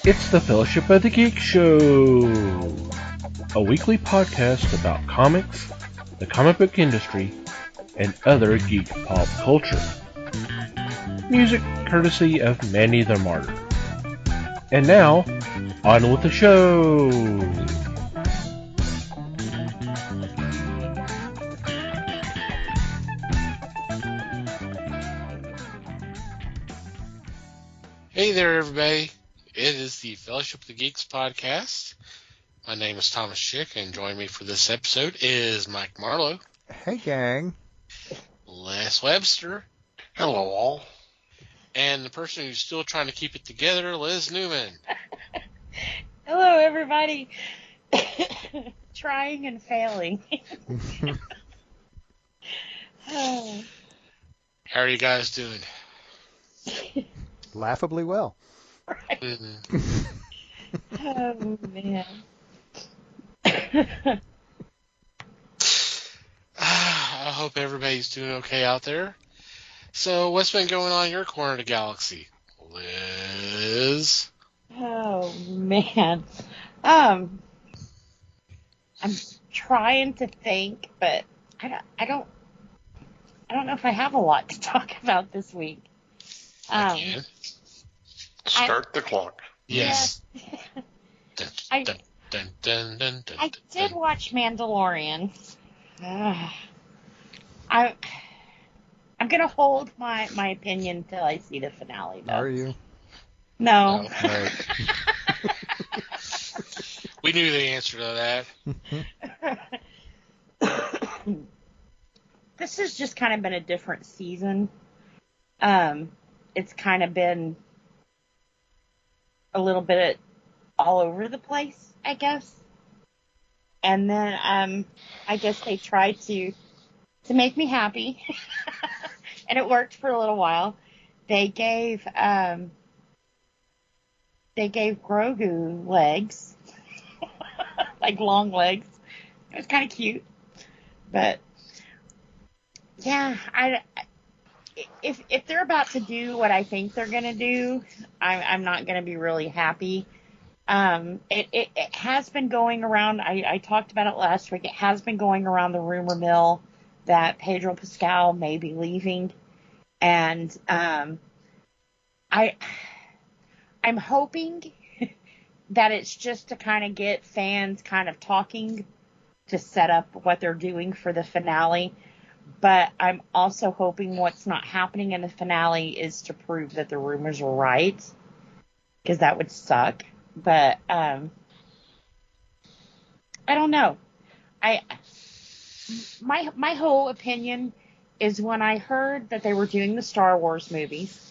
It's the Fellowship of the Geek Show, a weekly podcast about comics, the comic book industry, and other geek pop culture. Music courtesy of Manny the Martyr. And now, on with the show! Hey there, everybody. It is the Fellowship of the Geeks podcast. My name is Thomas Schick, and joining me for this episode is Mike Marlowe. Hey, gang. Les Webster. Hello, all. And the person who's still trying to keep it together, Liz Newman. Hello, everybody. Trying and failing. How are you guys doing? Laughably well. Right. Mm-hmm. Oh, man. I hope everybody's doing okay out there. So, what's been going on in your corner of the galaxy, Liz? Oh, man. I'm trying to think, but I don't know if I have a lot to talk about this week. I can. Start the clock. Yes. I did dun. watch Mandalorian. I'm gonna hold my opinion till I see the finale, though. Are you? No. Oh, right. We knew the answer to that. This has just kind of been a different season. It's kind of been a little bit all over the place, I guess. And then I guess they tried to make me happy, and it worked for a little while. They gave Grogu legs, like long legs. It was kind of cute, but yeah, if they're about to do what I think they're gonna do, I'm not gonna be really happy. It has been going around. I talked about it last week. It has been going around the rumor mill that Pedro Pascal may be leaving, and I'm hoping that it's just to kind of get fans kind of talking to set up what they're doing for the finale. But I'm also hoping what's not happening in the finale is to prove that the rumors were right, because that would suck. But I don't know. My whole opinion is when I heard that they were doing the Star Wars movies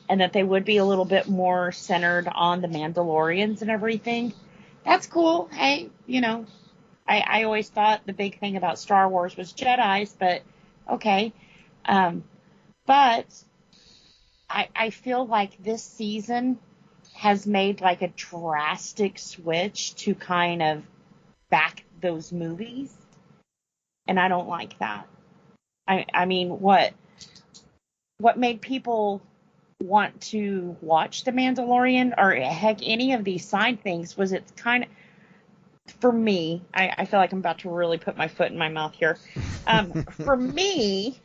and that they would be a little bit more centered on the Mandalorians and everything. That's cool. Hey, I always thought the big thing about Star Wars was Jedis, but okay. But I feel like this season has made like a drastic switch to kind of back those movies. And I don't like that. I mean, what made people want to watch The Mandalorian or heck any of these side things was it's kind of, for me, I feel like I'm about to really put my foot in my mouth here. For me,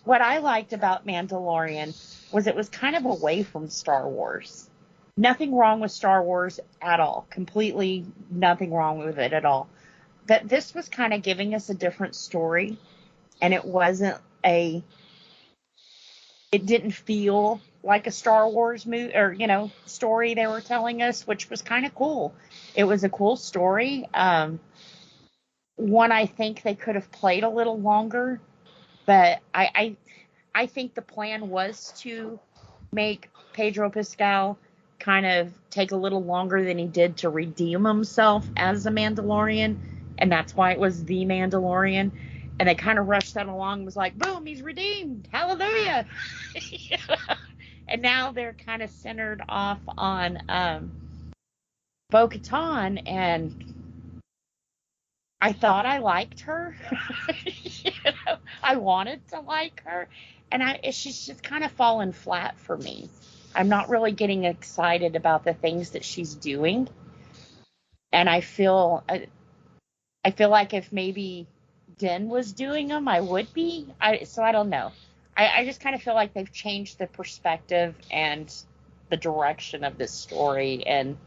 what I liked about Mandalorian was it was kind of away from Star Wars. Nothing wrong with Star Wars at all. Completely nothing wrong with it at all. But this was kind of giving us a different story, and it didn't feel like a Star Wars movie or, story they were telling us, which was kind of cool. It was a cool story. One I think they could have played a little longer, but I think the plan was to make Pedro Pascal kind of take a little longer than he did to redeem himself as a Mandalorian, and that's why it was The Mandalorian. And they kind of rushed that along and was like, boom, he's redeemed. Hallelujah. And now they're kind of centered off on Bo-Katan, and I thought I liked her. I wanted to like her, and she's just kind of fallen flat for me. I'm not really getting excited about the things that she's doing. And I feel like if maybe Den was doing them, I would be. So I don't know. I just kind of feel like they've changed the perspective and the direction of this story, and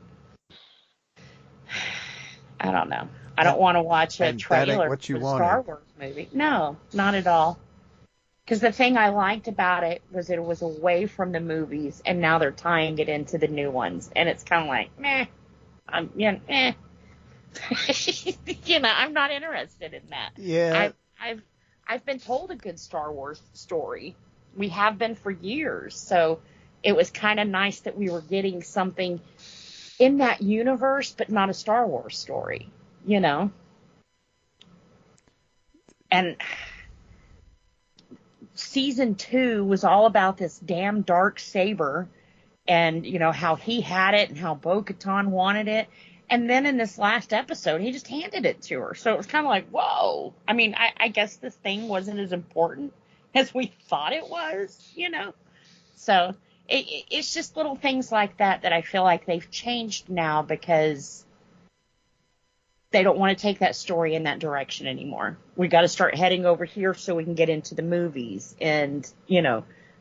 I don't know. I don't want to watch a trailer for the Star Wars movie. No, not at all. Because the thing I liked about it was away from the movies, and now they're tying it into the new ones, and it's kind of like, meh. I'm not interested in that. Yeah. I've been told a good Star Wars story. We have been for years, so it was kind of nice that we were getting something in that universe, but not a Star Wars story, And season 2 was all about this damn dark saber, and how he had it and how Bo-Katan wanted it. And then in this last episode, he just handed it to her. So it was kind of like, whoa. I mean, I guess this thing wasn't as important as we thought it was, So it's just little things like that I feel like they've changed now because they don't want to take that story in that direction anymore. We got to start heading over here so we can get into the movies and,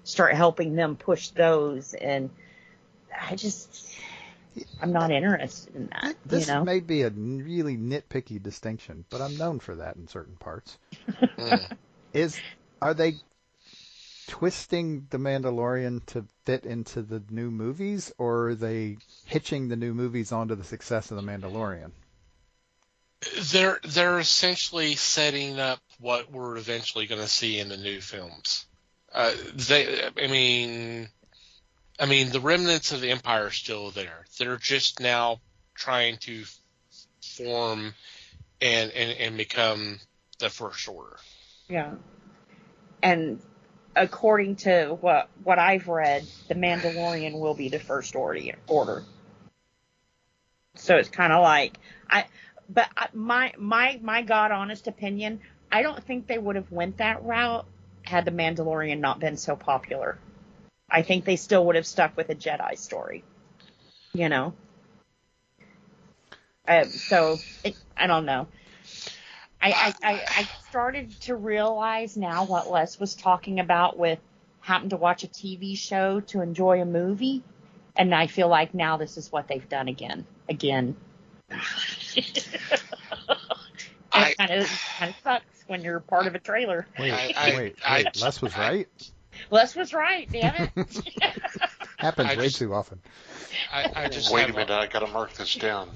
start helping them push those. And I'm not interested in that. This may be a really nitpicky distinction, but I'm known for that in certain parts. Are they twisting The Mandalorian to fit into the new movies, or are they hitching the new movies onto the success of The Mandalorian? They're essentially setting up what we're eventually going to see in the new films. The remnants of the Empire are still there. They're just now trying to form and become the First Order. Yeah. And according to what I've read, the Mandalorian will be the First Order. So it's kind of like my God honest opinion, I don't think they would have went that route had the Mandalorian not been so popular. I think they still would have stuck with a Jedi story, So I don't know. I started to realize now what Les was talking about with having to watch a TV show to enjoy a movie, and I feel like now this is what they've done again. It kind of sucks when you're part of a trailer. Wait. Les was right? Les was right, damn it. Happens way too often. I just wait a minute, I gotta mark this down.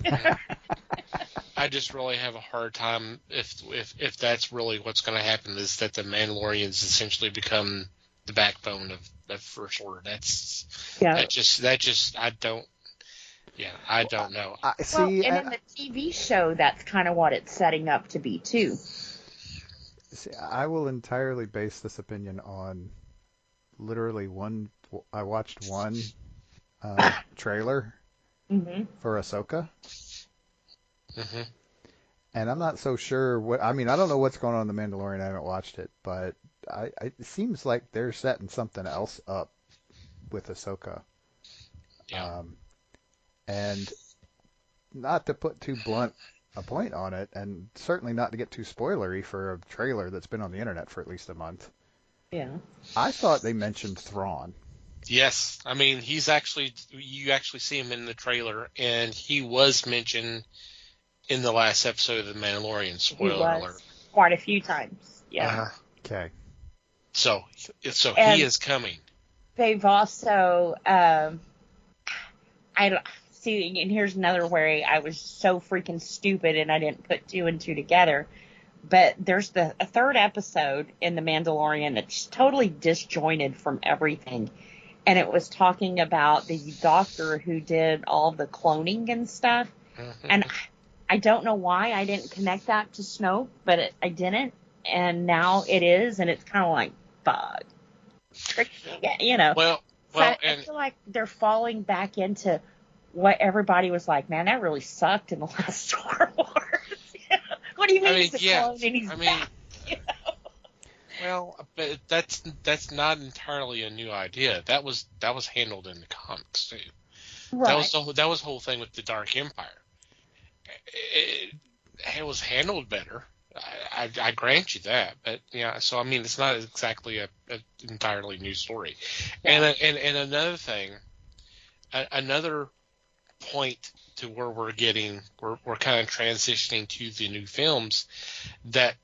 I just really have a hard time if that's really what's going to happen, is that the Mandalorians essentially become the backbone of the First Order. I don't know. And in the TV show, that's kind of what it's setting up to be too. See, I will entirely base this opinion on literally I watched one trailer for Ahsoka. Mm-hmm. And I'm not so sure I don't know what's going on in The Mandalorian. I haven't watched it, but it seems like they're setting something else up with Ahsoka. Yeah. And not to put too blunt a point on it, and certainly not to get too spoilery for a trailer that's been on the internet for at least a month. Yeah. I thought they mentioned Thrawn. Yes. You actually see him in the trailer, and he was mentioned in the last episode of The Mandalorian. Spoiler alert. Quite a few times. Yeah. Okay. So he is coming. They've also, see, and here's another where I was so freaking stupid and I didn't put 2 and 2 together. But there's a third episode in The Mandalorian that's totally disjointed from everything. And it was talking about the doctor who did all the cloning and stuff. Mm-hmm. And I don't know why I didn't connect that to Snoke, but I didn't. And now it is, and it's kind of like, fuck. Well, I feel like they're falling back into what everybody was like, man, that really sucked in the last Star Wars. What do you mean he's a clone and he's back? Well, but that's not entirely a new idea. That was handled in the comics too. Right. That was the whole thing with the Dark Empire. It, it was handled better. I grant you that, but yeah. So I mean, it's not exactly a entirely new story. Yeah. And another thing, another point to where we're kind of transitioning to the new films. That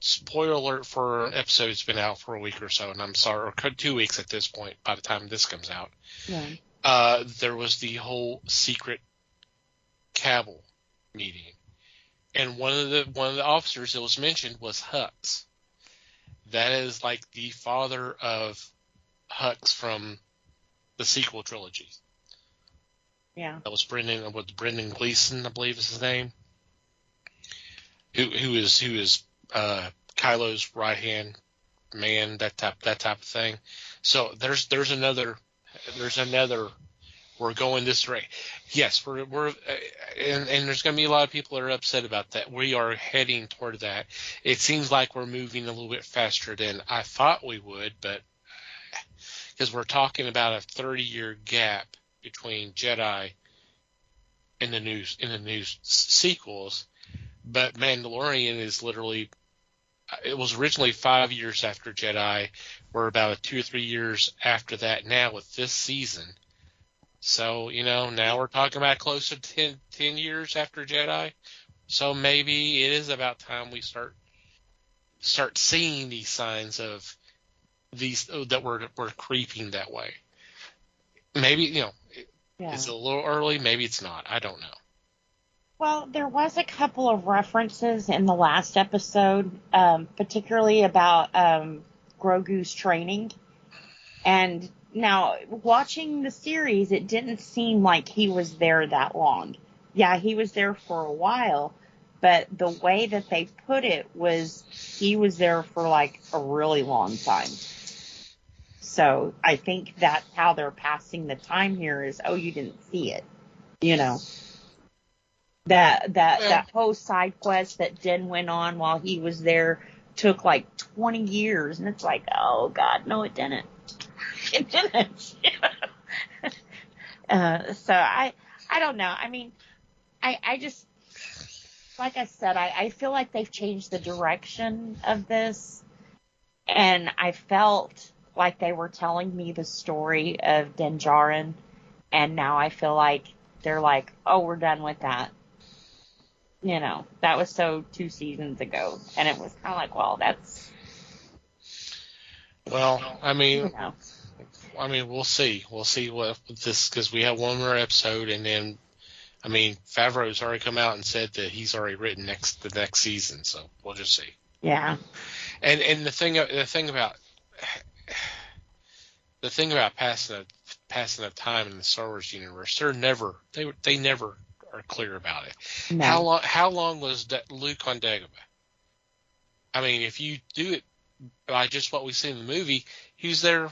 spoiler alert for an episode that's been out for a week or so, and I'm sorry, or 2 weeks at this point by the time this comes out. Yeah. There was the whole secret Cabal meeting, and one of the officers that was mentioned was Hux. That is like the father of Hux from the sequel trilogy. Yeah. That was Brendan Gleeson, I believe is his name. Who is Kylo's right hand man, that type of thing. So there's another we're going this way. Yes, we're and there's going to be a lot of people that are upset about that. We are heading toward that. It seems like we're moving a little bit faster than I thought we would, but because we're talking about a 30-year gap between Jedi and the new sequels, but Mandalorian is literally. It was originally 5 years after Jedi. We're about 2 or 3 years after that now with this season. So, now we're talking about close to 10 years after Jedi. So maybe it is about time we start seeing these signs of these that we're creeping that way. Maybe, it's a little early. Maybe it's not. I don't know. Well, there was a couple of references in the last episode, particularly about Grogu's training. And now, watching the series, it didn't seem like he was there that long. Yeah, he was there for a while, but the way that they put it was he was there for like a really long time. So I think that's how they're passing the time here is, oh, you didn't see it, That whole side quest that Din went on while he was there took like 20 years, and it's like, oh God, no, it didn't. It didn't. So I don't know. I mean, I just, like I said, I feel like they've changed the direction of this, and I felt like they were telling me the story of Din Djarin, and now I feel like they're like, oh, we're done with that. That was 2 seasons ago, and it was kind of like, well, that's. Well, I mean, we'll see. We'll see what this, because we have one more episode, and then, I mean, Favreau's already come out and said that he's already written the next season, so we'll just see. Yeah. And the thing about passing of time in the Star Wars universe, they never are clear about it. No. How long was Luke on Dagobah? I mean, if you do it by just what we see in the movie, he was there,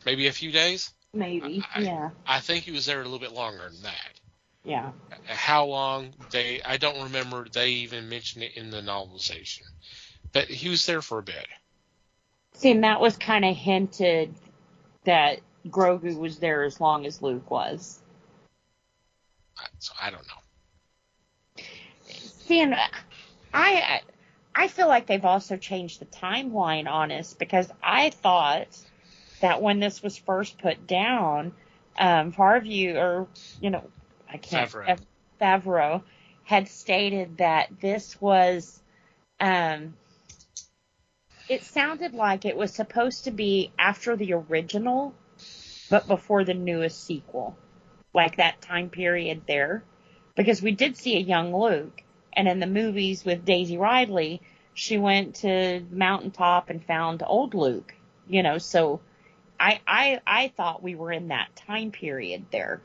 maybe a few days? Maybe, yeah. I think he was there a little bit longer than that. Yeah. How long, I don't remember they even mentioned it in the novelization. But he was there for a bit. See, and that was kind of hinted that Grogu was there as long as Luke was. So I don't know. See, and I feel like they've also changed the timeline on us, because I thought that when this was first put down, Favreau had stated that this was, it sounded like it was supposed to be after the original, but before the newest sequel. Like that time period there, because we did see a young Luke, and in the movies with Daisy Ridley, she went to the mountaintop and found old Luke, so I thought we were in that time period there,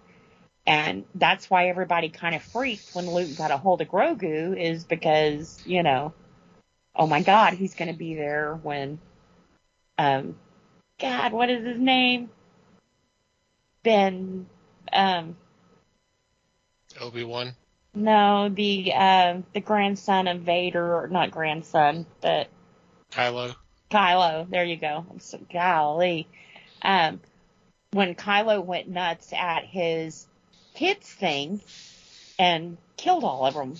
and that's why everybody kind of freaked when Luke got a hold of Grogu, is because, oh my God, he's going to be there when, God, what is his name? Obi-Wan? No, the grandson of Vader, or not grandson, but Kylo? Kylo, there you go. I'm so golly. Um, when Kylo went nuts at his kids thing and killed all of them,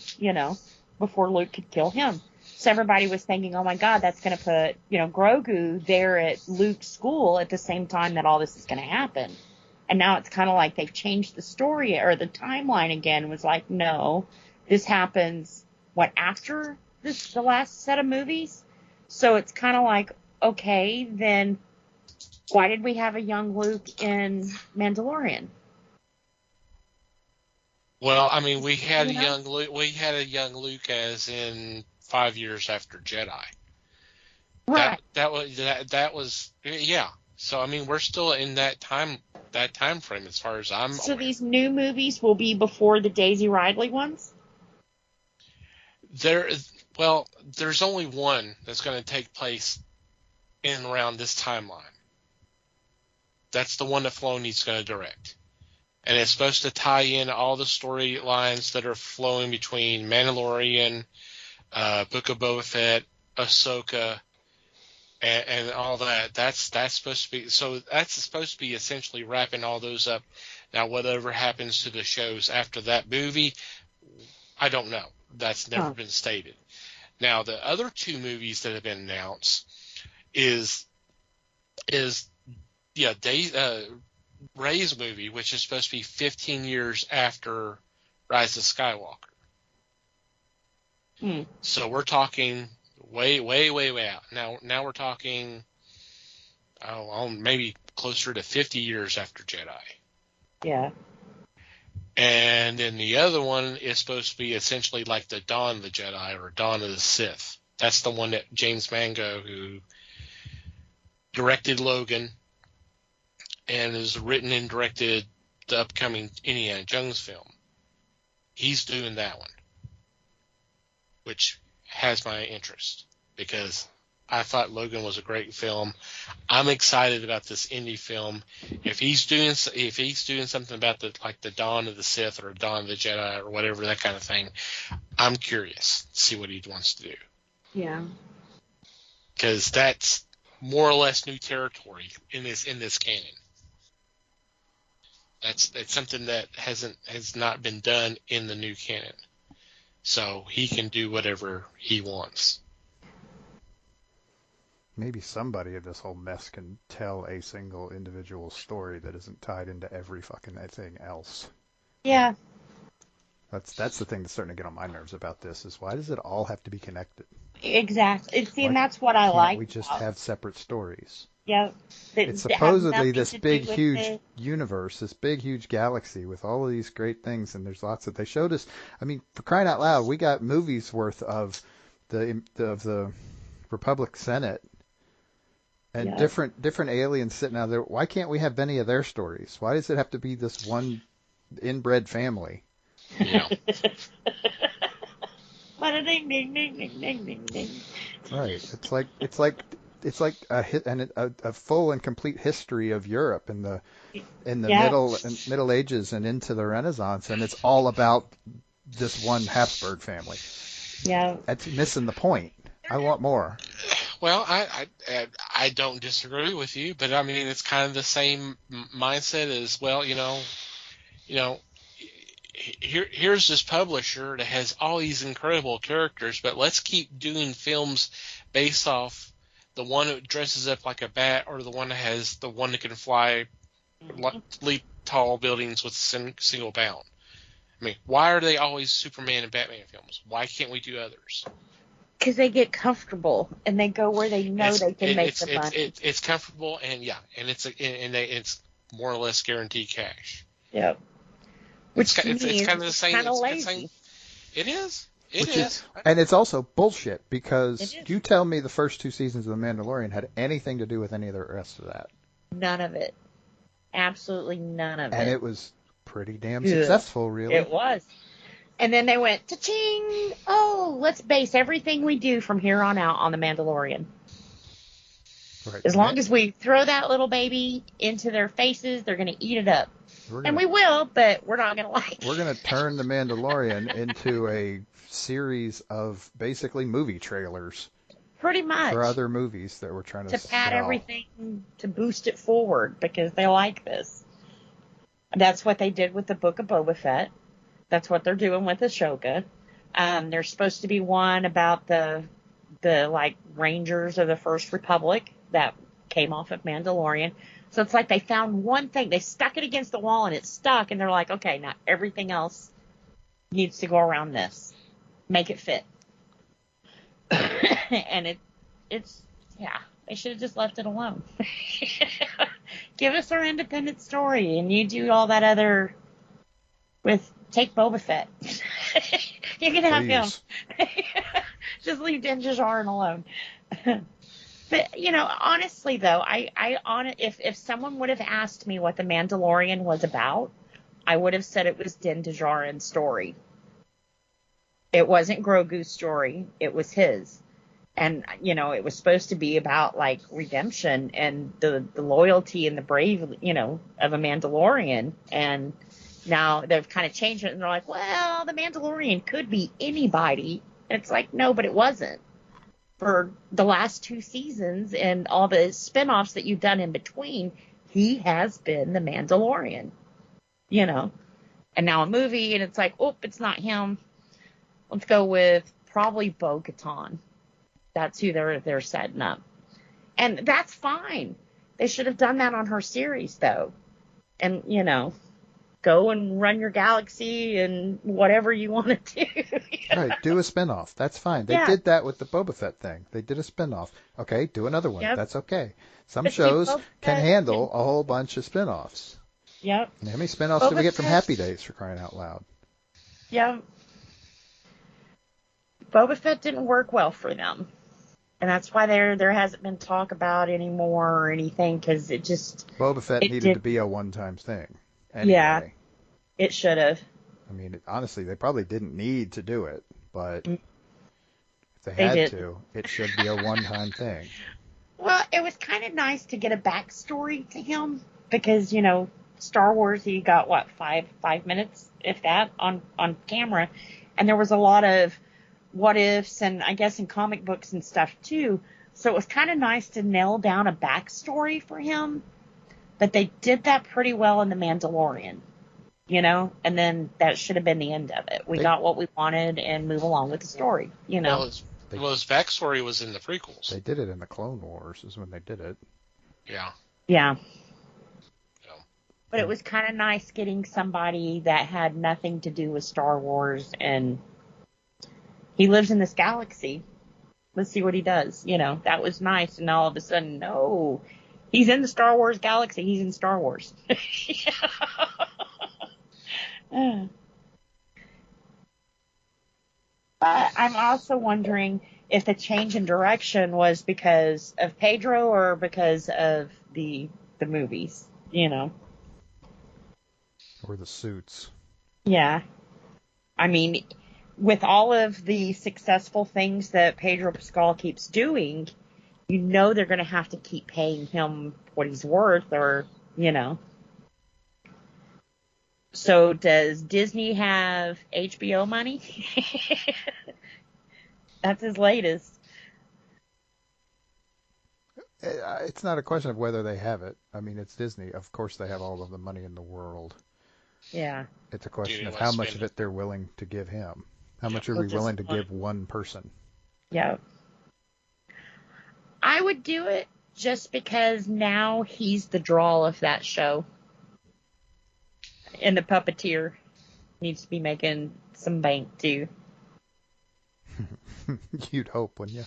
before Luke could kill him. So everybody was thinking, oh my God, that's going to put, Grogu there at Luke's school at the same time that all this is going to happen. And now it's kind of like they've changed the story or the timeline again. It was like, no, this happens, after the last set of movies? So it's kind of like, okay, then why did we have a young Luke in Mandalorian? Well, I mean, we had a young Luke. We had a young Luke, as in 5 years after Jedi. Right. That was yeah. So I mean, we're still in that time frame as far as I'm So aware. these new movies will be before the Daisy Ridley ones? There's only one that's going to take place in and around this timeline. That's the one that Filoni's going to direct. And it's supposed to tie in all the storylines that are flowing between Mandalorian, Book of Boba Fett, Ahsoka, and all that. That's supposed to be, so that's supposed to be essentially wrapping all those up. Now, whatever happens to the shows after that movie, I don't know. That's never been stated. Now, the other two movies that have been announced is Rey's movie, which is supposed to be 15 years after Rise of Skywalker. So we're talking way, way, way, way out. Now we're talking maybe closer to 50 years after Jedi. Yeah. And then the other one is supposed to be essentially like the Dawn of the Jedi or Dawn of the Sith. That's the one that James Mango, who directed Logan and has written and directed the upcoming Indiana Jones film. He's doing that one, which has my interest because I thought Logan was a great film. I'm excited about this indie film. If he's doing something about the Dawn of the Sith or Dawn of the Jedi or whatever, that kind of thing, I'm curious to see what he wants to do. Yeah. Because that's more or less new territory in this canon. That's something that has not been done in the new canon. So he can do whatever he wants. Maybe somebody in this whole mess can tell a single individual story that isn't tied into every fucking thing else. Yeah. That's the thing that's starting to get on my nerves about this is why does it all have to be connected? Exactly. And that's what I like. We just have separate stories. Yeah. It's supposedly this big, huge universe, this big, huge galaxy with all of these great things, and there's lots of. They showed us. I mean, for crying out loud, we got movies worth of the Republic Senate and different aliens sitting out there. Why can't we have any of their stories? Why does it have to be this one inbred family? Yeah. Ding ding ding ding ding ding ding. Right. It's like a full and complete history of Europe in the Middle Ages and into the Renaissance, and it's all about this one Habsburg family. Yeah, that's missing the point. I want more. Well, I don't disagree with you, but I mean it's kind of the same mindset as well. Here's this publisher that has all these incredible characters, but let's keep doing films based off the one who dresses up like a bat or the one that can fly leap tall buildings with a single bound. I mean, why are they always Superman and Batman films? Why can't we do others? Because they get comfortable and they go where they know they can make the money. It's comfortable and it's more or less guaranteed cash. Yep. Which it's kind of the same. Kind of lazy. It is. And it's also bullshit because you tell me the first 2 seasons of The Mandalorian had anything to do with any of the rest of that. None of it. Absolutely none of it. And it was pretty damn successful, really. It was. And then they went, cha-ching! Oh, let's base everything we do from here on out on The Mandalorian. Right. As long as we throw that little baby into their faces, they're going to eat it up. And we will, but we're not going to like it. We're going to turn The Mandalorian into a series of basically movie trailers. Pretty much. For other movies that were trying to pad sell. everything, to boost it forward, because they like this. That's what they did with the Book of Boba Fett. That's what they're doing with Ahsoka. There's supposed to be one about the like Rangers of the First Republic that came off of Mandalorian. So it's like they found one thing, they stuck it against the wall and it stuck, and they're like, okay, now everything else needs to go around this. Make it fit. And it's they should have just left it alone. Give us our independent story, and you do all that other with take Boba Fett. You can have him. Just leave Din Djarin alone. But honestly though, if someone would have asked me what The Mandalorian was about, I would have said it was Din Djarin's story. It wasn't Grogu's story. It was his. And, it was supposed to be about, like, redemption and the loyalty and the brave, of a Mandalorian. And now they've kind of changed it, and they're like, well, the Mandalorian could be anybody. And it's like, no, but it wasn't. For the last 2 seasons and all the spinoffs that you've done in between, he has been the Mandalorian. And now a movie, and it's like, oh, it's not him. Let's go with probably Bo-Katan. That's who they're setting up. And that's fine. They should have done that on her series, though. And, go and run your galaxy and whatever you want to do. Right, do a spinoff. That's fine. They did that with the Boba Fett thing. They did a spinoff. Okay, do another one. Yep. That's okay. Some shows can handle a whole bunch of spinoffs. Yep. And how many spinoffs did we get from Happy Days, for crying out loud? Yep. Boba Fett didn't work well for them. And that's why there hasn't been talk about anymore or anything, because it just... Boba Fett needed to be a one-time thing. Anyway. Yeah, it should have. I mean, honestly, they probably didn't need to do it, but if they had to, it should be a one-time thing. Well, it was kind of nice to get a backstory to him, because, Star Wars, he got, 5 minutes, if that, on camera. And there was a lot of what ifs, and I guess in comic books and stuff too. So it was kind of nice to nail down a backstory for him. But they did that pretty well in The Mandalorian, and then that should have been the end of it. We got what we wanted and move along with the story, Well, his backstory was in the prequels. They did it in the Clone Wars is when they did it. Yeah. Yeah. But it was kind of nice getting somebody that had nothing to do with Star Wars, and he lives in this galaxy. Let's see what he does. That was nice. And all of a sudden, no, he's in the Star Wars galaxy. He's in Star Wars. But I'm also wondering if the change in direction was because of Pedro or because of the movies, Or the suits. Yeah. I mean, with all of the successful things that Pedro Pascal keeps doing, they're going to have to keep paying him what he's worth, or, So does Disney have HBO money? That's his latest. It's not a question of whether they have it. I mean, it's Disney. Of course they have all of the money in the world. Yeah. It's a question of how much of it they're willing to give him. How much are we willing to give one person? Yeah. I would do it just because now he's the draw of that show. And the puppeteer needs to be making some bank too. You'd hope, wouldn't you?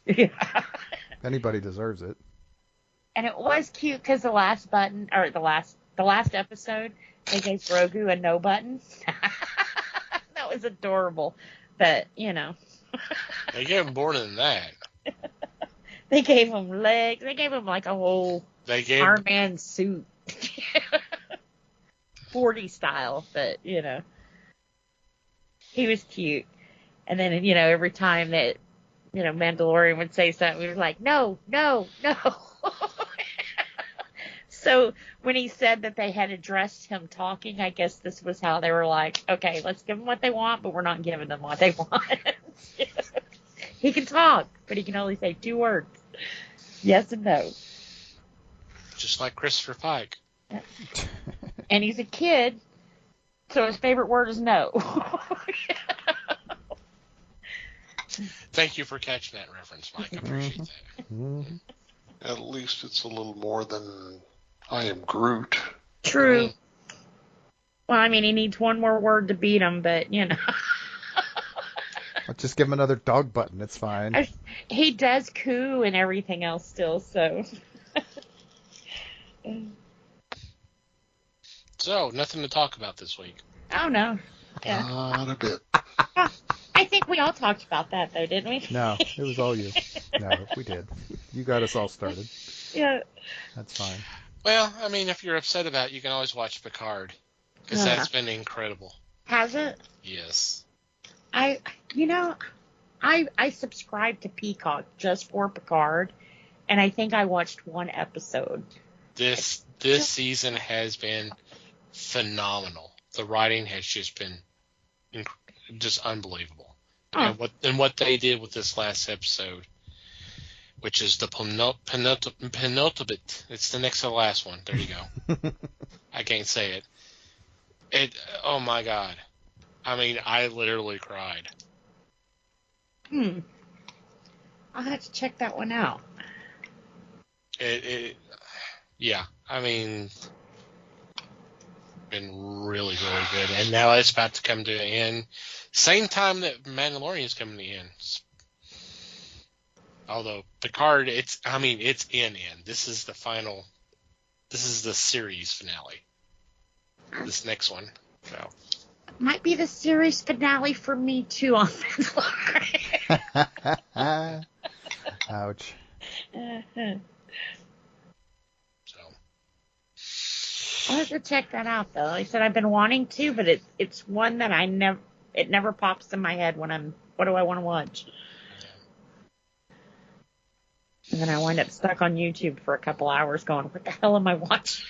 Yeah. Anybody deserves it. And it was cute because the last episode, they gave Grogu a no button. That was adorable. But, They gave him more than that. They gave him legs. They gave him like a whole Iron Man suit. 40 style, but, he was cute. And then, every time that, Mandalorian would say something, we were like, no. So when he said that they had addressed him talking, I guess this was how they were like, okay, let's give them what they want, but we're not giving them what they want. He can talk, but he can only say 2 words. Yes and no. Just like Christopher Pike. And he's a kid, so his favorite word is no. Thank you for catching that reference, Mike. I appreciate that. Mm-hmm. At least it's a little more than I am Groot. True. Mm-hmm. Well, I mean, he needs one more word to beat him, but, you know. I'll just give him another dog button. It's fine. He does coo and everything else still, so. So, nothing to talk about this week. Oh, no. Yeah. Not a bit. I think we all talked about that, though, didn't we? No, it was all you. No, we did. You got us all started. Yeah. That's fine. Well, I mean, if you're upset about it, you can always watch Picard. Because that's been incredible. Has it? Yes. I subscribed to Peacock just for Picard, and I think I watched 1 episode. This season has been phenomenal. The writing has just been just unbelievable. Oh. And what they did with this last episode, which is the penultimate. It's the next to the last one. There you go. I can't say it. Oh my God. I mean, I literally cried. I'll have to check that one out. Yeah. I mean, been really, really good. And now it's about to come to an end. Same time that Mandalorian's coming to an end. Although Picard, it's in. This is the final. This is the series finale. This next one. So. Might be the series finale for me too on Mandalorian. Ouch. So. I'll have to check that out though. Like I said I've been wanting to, but it's one that it never pops in my head when what do I want to watch? And then I wind up stuck on YouTube for a couple hours going, what the hell am I watching?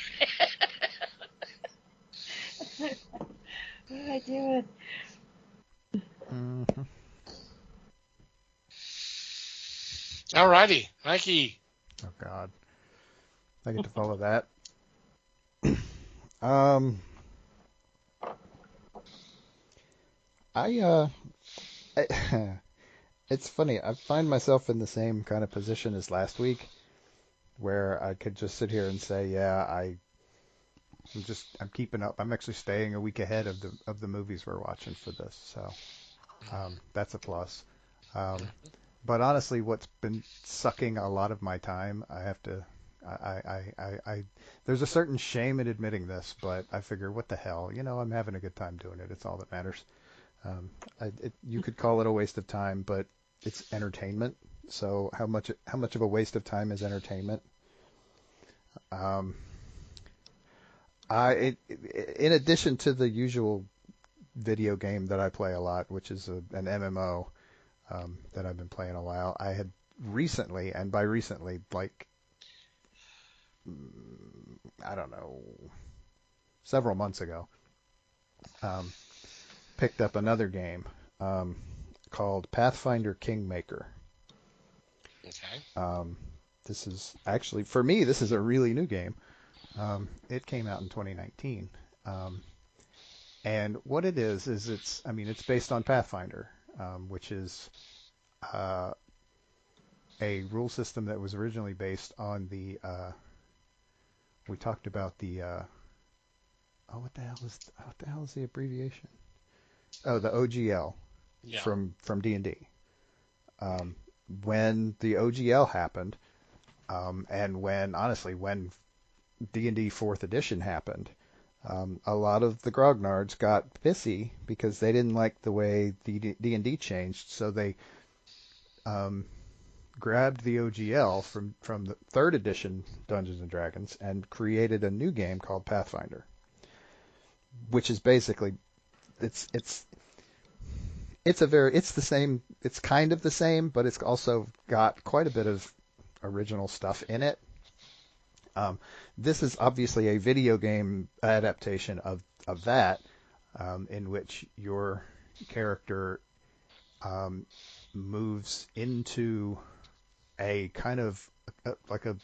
What did I do? Mm-hmm. Alrighty, Mikey. Oh God, I get to follow that. It's funny. I find myself in the same kind of position as last week, where I could just sit here and say, yeah, I'm keeping up. I'm actually staying a week ahead of the movies we're watching for this, so that's a plus. But honestly, what's been sucking a lot of my time, there's a certain shame in admitting this, but I figure, what the hell, I'm having a good time doing it. It's all that matters. You could call it a waste of time, but it's entertainment. So how much of a waste of time is entertainment? In addition to the usual video game that I play a lot, which is an MMO that I've been playing a while, I had recently, and by recently, like, I don't know, several months ago, picked up another game called Pathfinder Kingmaker. Okay. This is actually, for me, this is a really new game. It came out in 2019. And what it is it's based on Pathfinder, which is a rule system that was originally based on we talked about what the hell is the abbreviation? Oh, the OGL. Yeah. From D&D. When the OGL happened, and when D&D 4th edition happened, a lot of the grognards got pissy because they didn't like the way D&D changed, so they grabbed the OGL from the 3rd edition Dungeons and Dragons and created a new game called Pathfinder, which is basically it's the same. It's kind of the same, but it's also got quite a bit of original stuff in it. This is obviously a video game adaptation of that, in which your character moves into a kind of like a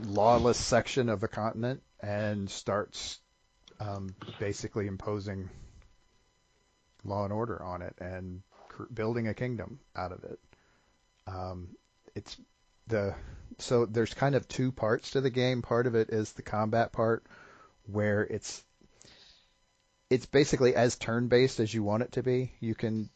lawless section of the continent and starts basically imposing law and order on it and building a kingdom out of it. It's so there's kind of two parts to the game. Part of it is the combat part, where it's basically as turn-based as you want it to be. You can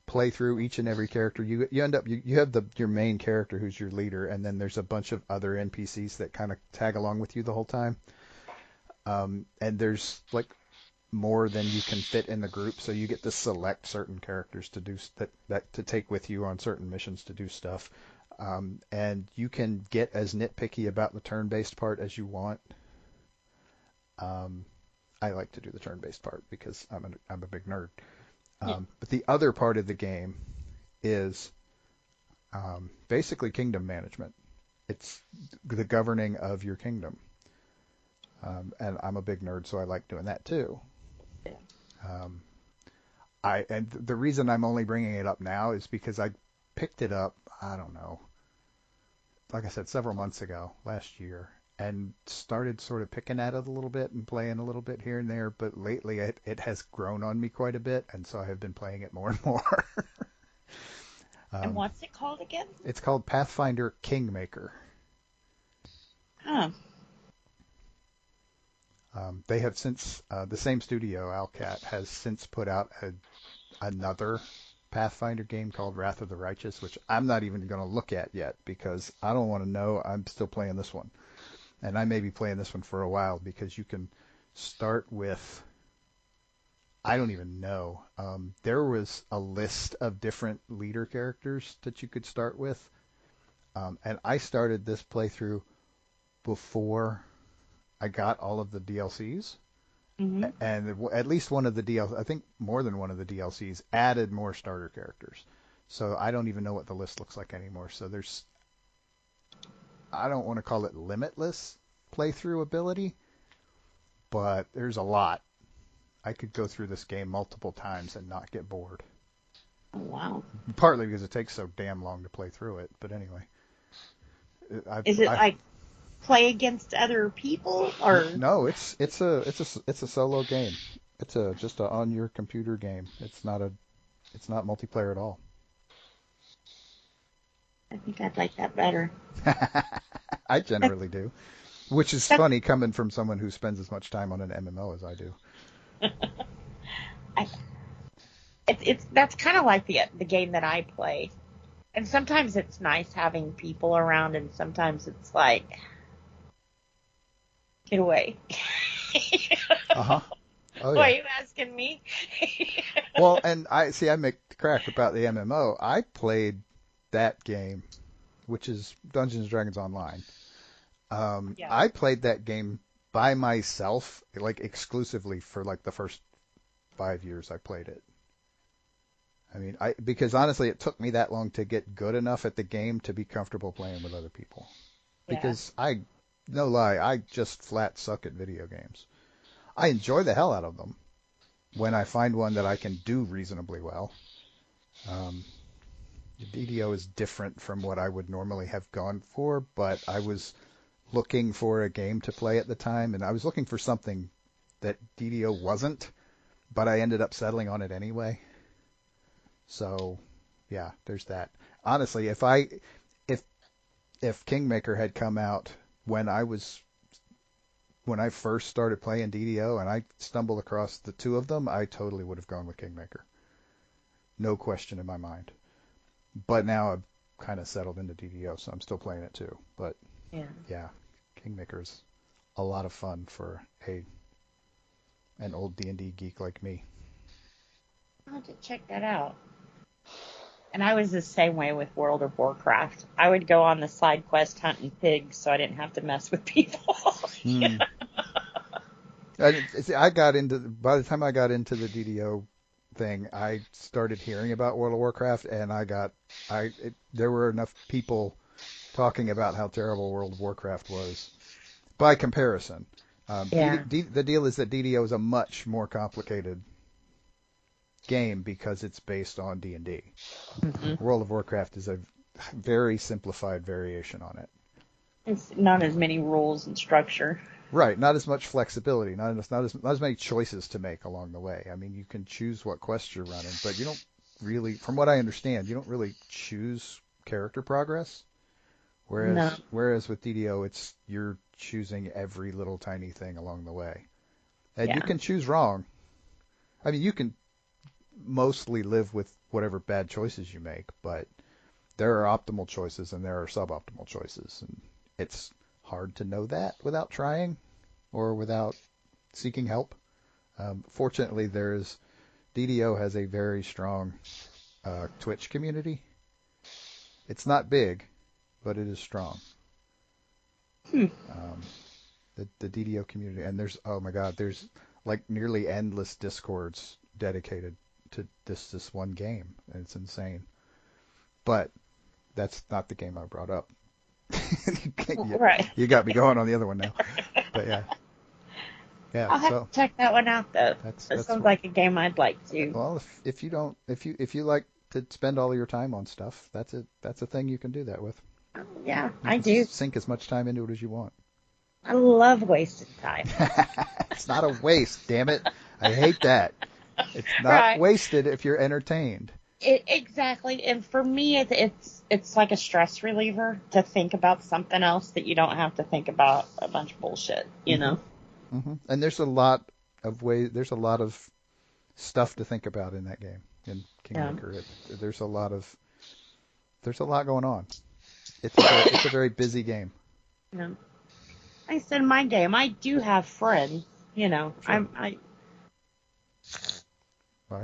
play through each and every character. You end up you have your main character who's your leader, and then there's a bunch of other NPCs that kind of tag along with you the whole time. And there's like more than you can fit in the group, so you get to select certain characters to do that to take with you on certain missions to do stuff. And you can get as nitpicky about the turn-based part as you want. I like to do the turn-based part because I'm a big nerd. But the other part of the game is basically kingdom management. It's the governing of your kingdom. And I'm a big nerd, so I like doing that too. And the reason I'm only bringing it up now is because I picked it up, I don't know, like I said, several months ago, last year, and started sort of picking at it a little bit and playing a little bit here and there, but lately it has grown on me quite a bit, and so I have been playing it more and more. And what's it called again? It's called Pathfinder Kingmaker. Huh. They have since, the same studio, Owlcat, has since put out another Pathfinder game called Wrath of the Righteous, which I'm not even going to look at yet because I don't want to know. I'm still playing this one. And I may be playing this one for a while because you can start with, I don't even know. There was a list of different leader characters that you could start with. And I started this playthrough before I got all of the DLCs. Mm-hmm. And at least one of the DLCs, I think more than one of the DLCs, added more starter characters. So I don't even know what the list looks like anymore. So I don't want to call it limitless playthrough ability, but there's a lot. I could go through this game multiple times and not get bored. Oh, wow. Partly because it takes so damn long to play through it, but anyway. Is it like play against other people, or no? It's a solo game. It's just a on your computer game. It's not multiplayer at all. I think I'd like that better. I generally do, which is funny coming from someone who spends as much time on an MMO as I do. That's kind of like the game that I play, and sometimes it's nice having people around, and sometimes it's like, get away. Uh-huh. Oh, yeah. Why are you asking me? Well, and I make the crack about the MMO. I played that game, which is Dungeons & Dragons Online. Yeah. I played that game by myself, like exclusively for like the first 5 years I played it. I mean, because honestly, it took me that long to get good enough at the game to be comfortable playing with other people. Yeah. Because no lie, I just flat suck at video games. I enjoy the hell out of them when I find one that I can do reasonably well. DDO is different from what I would normally have gone for, but I was looking for a game to play at the time, and I was looking for something that DDO wasn't, but I ended up settling on it anyway. So, yeah, there's that. Honestly, if Kingmaker had come out when I first started playing DDO and I stumbled across the two of them, I totally would have gone with Kingmaker. No question in my mind. But now I've kind of settled into DDO, so I'm still playing it too. But yeah, Kingmaker's a lot of fun for an old D&D geek like me. I'll have to check that out. And I was the same way with World of Warcraft. I would go on the side quest hunting pigs so I didn't have to mess with people. By the time I got into the DDO thing, I started hearing about World of Warcraft, and there were enough people talking about how terrible World of Warcraft was by comparison. The deal is that DDO is a much more complicated game because it's based on D&D. Mm-hmm. World of Warcraft is a very simplified variation on it. It's not as many rules and structure. Right, not as much flexibility, not as many choices to make along the way. I mean, you can choose what quest you're running, but you don't really, from what I understand, you don't really choose character progress. Whereas with DDO, it's you're choosing every little tiny thing along the way, and you can choose wrong. I mean, you can mostly live with whatever bad choices you make, but there are optimal choices and there are suboptimal choices, and it's hard to know that without trying or without seeking help. Fortunately, DDO has a very strong Twitch community. It's not big, but it is strong. The DDO community, and there's like nearly endless discords dedicated to this one game, and it's insane. But that's not the game I brought up. Right. You got me going on the other one now. But yeah. I'll have to check that one out though. That sounds like a game I'd like to. Well, if you like to spend all of your time on stuff, that's a thing you can do that with. Yeah, I do. Sink as much time into it as you want. I love wasting time. It's not a waste, damn it. I hate that. It's not wasted if you're entertained. Exactly, and for me, it's like a stress reliever to think about something else that you don't have to think about a bunch of bullshit, you know. Mm-hmm. And there's a lot of stuff to think about in that game in Kingmaker. There's a lot going on. It's a very busy game. Yeah. I said in my game, I do have friends. You know, sure. I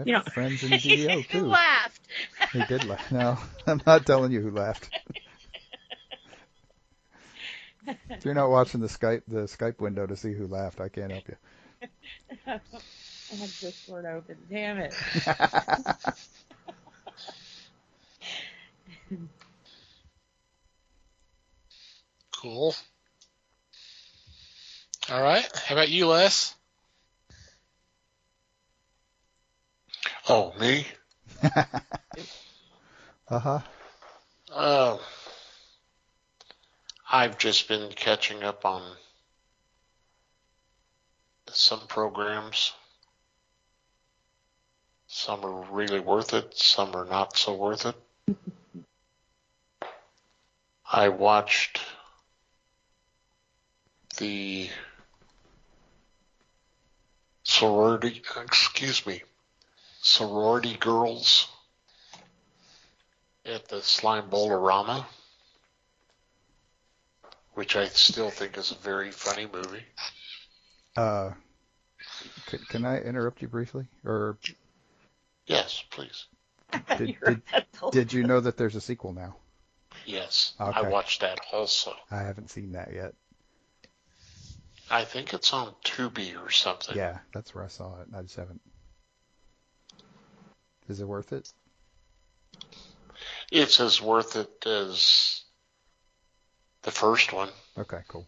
have friends in DDO too. He laughed. He did laugh. No, I'm not telling you who laughed. If you're not watching the Skype window to see who laughed, I can't help you. I had Discord open. Damn it. Cool. All right. How about you, Les? Oh, me? Uh-huh. I've just been catching up on some programs. Some are really worth it. Some are not so worth it. I watched the sorority girls at the Slime Bowl-orama, which I still think is a very funny movie. Can I interrupt you briefly? Or yes, please. Did you know that there's a sequel now? Yes, okay. I watched that also. I haven't seen that yet. I think it's on Tubi or something. Yeah, that's where I saw it. I just haven't. Is it worth it? It's as worth it as the first one. Okay, cool.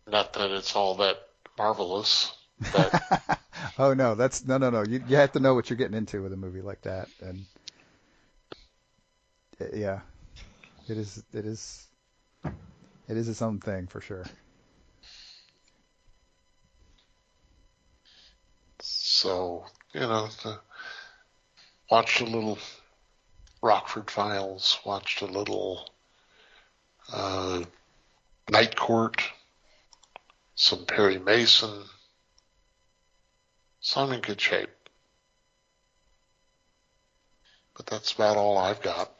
Not that it's all that marvelous, but oh no, no. You have to know what you're getting into with a movie like that, and yeah, it is its own thing for sure. So watched a little Rockford Files, watched a little Night Court, some Perry Mason. So I'm in good shape. But that's about all I've got.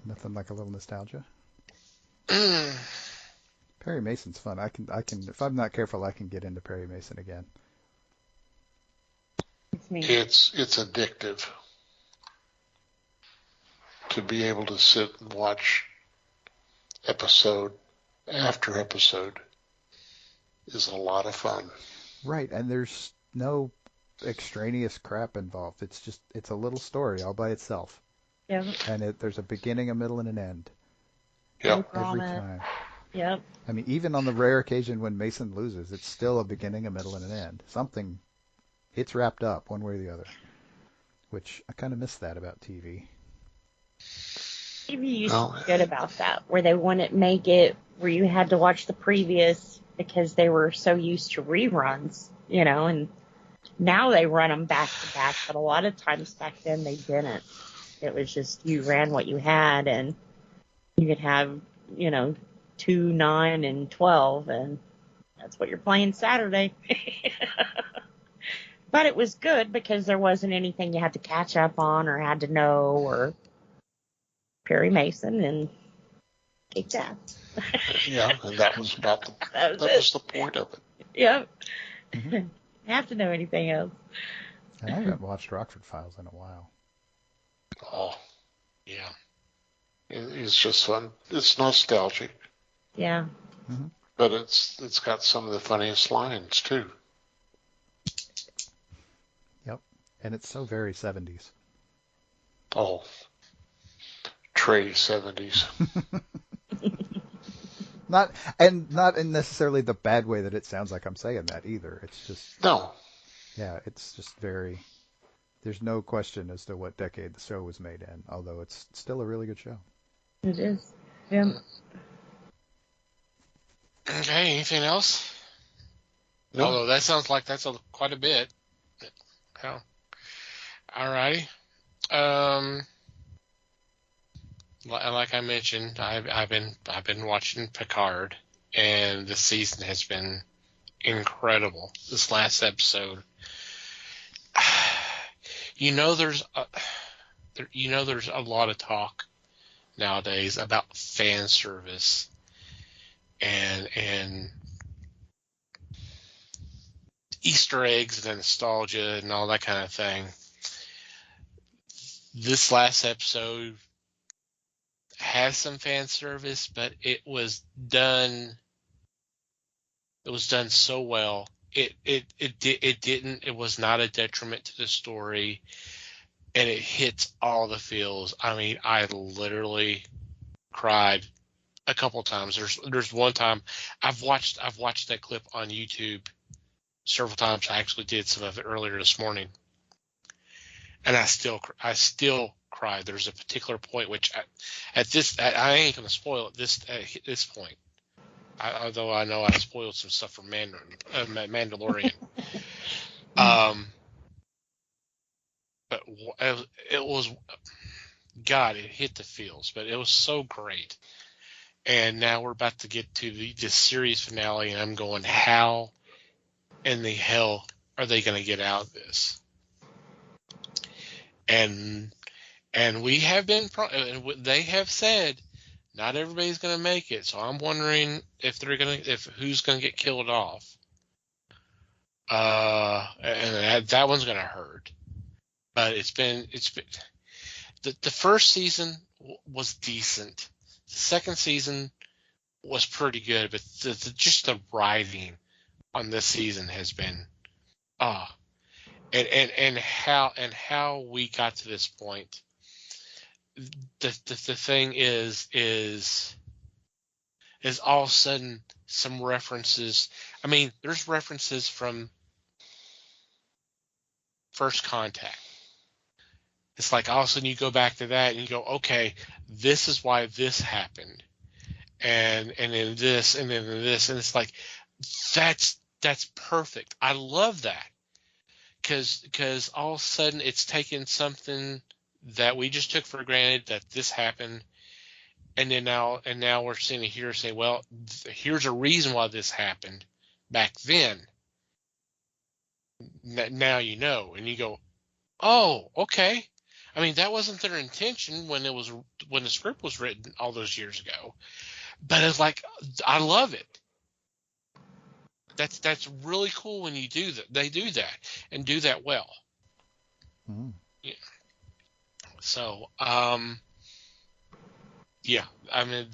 Nothing like a little nostalgia. Perry Mason's fun. I can. If I'm not careful, I can get into Perry Mason again. It's addictive to be able to sit and watch episode after episode is a lot of fun. Right, and there's no extraneous crap involved. It's a little story all by itself. Yeah. And there's a beginning, a middle, and an end. Yep. Every time. Yep. I mean, even on the rare occasion when Mason loses, it's still a beginning, a middle, and an end. Something, it's wrapped up one way or the other, which I kind of miss that about TV. TV used to be good about that, where they wouldn't make it where you had to watch the previous because they were so used to reruns, and now they run them back to back, but a lot of times back then they didn't. It was just you ran what you had, and you could have, 2, 9, and 12, and that's what you're playing Saturday. But it was good because there wasn't anything you had to catch up on or had to know, or Perry Mason and kicked ass. Yeah, and that was about that was the point of it. Yep. Mm-hmm. You have to know anything else. And I haven't watched Rockford Files in a while. Oh, Yeah. it's just fun. It's nostalgic, Yeah. Mm-hmm. but it's got some of the funniest lines too. Yep. And it's so very 70s. Oh, Trey 70s. Not in necessarily the bad way that it sounds like I'm saying that either. It's just, No, yeah, it's just very, there's no question as to what decade the show was made in, although it's still a really good show. It is. Yeah. Okay, anything else? no. Although that sounds like that's quite a bit. Oh. Alrighty. Like I mentioned, I've been watching Picard, and the season has been incredible. This last episode, there's a lot of talk nowadays about fan service and Easter eggs and nostalgia and all that kind of thing. This last episode has some fan service, but it was done so well. It was not a detriment to the story, and it hits all the feels. I mean, I literally cried a couple times. There's one time I've watched that clip on YouTube several times. I actually did some of it earlier this morning, and I still cried. There's a particular point which I ain't gonna spoil it at this point. Although I know I spoiled some stuff from Mandalorian. But it was, God, it hit the feels, but it was so great. And now we're about to get to the series finale, and I'm going, how in the hell are they going to get out of this? And we have been, they have said, not everybody's going to make it. So I'm wondering if who's going to get killed off. And that one's going to hurt. But it's been the first season was decent. The second season was pretty good, but just the writing on this season has been and how we got to this point. The thing is all of a sudden some references. I mean, there's references from First Contact. It's like all of a sudden you go back to that and you go, okay, this is why this happened, and then this, and then this, and it's like that's perfect. I love that because all of a sudden it's taken something that we just took for granted that this happened, and now we're sitting here saying, well, here's a reason why this happened back then. Now you know, and you go, oh, okay. I mean, that wasn't their intention when the script was written all those years ago, but it's like, I love it. That's really cool when you do that. They do that and do that well. Mm. Yeah. So, yeah. I mean,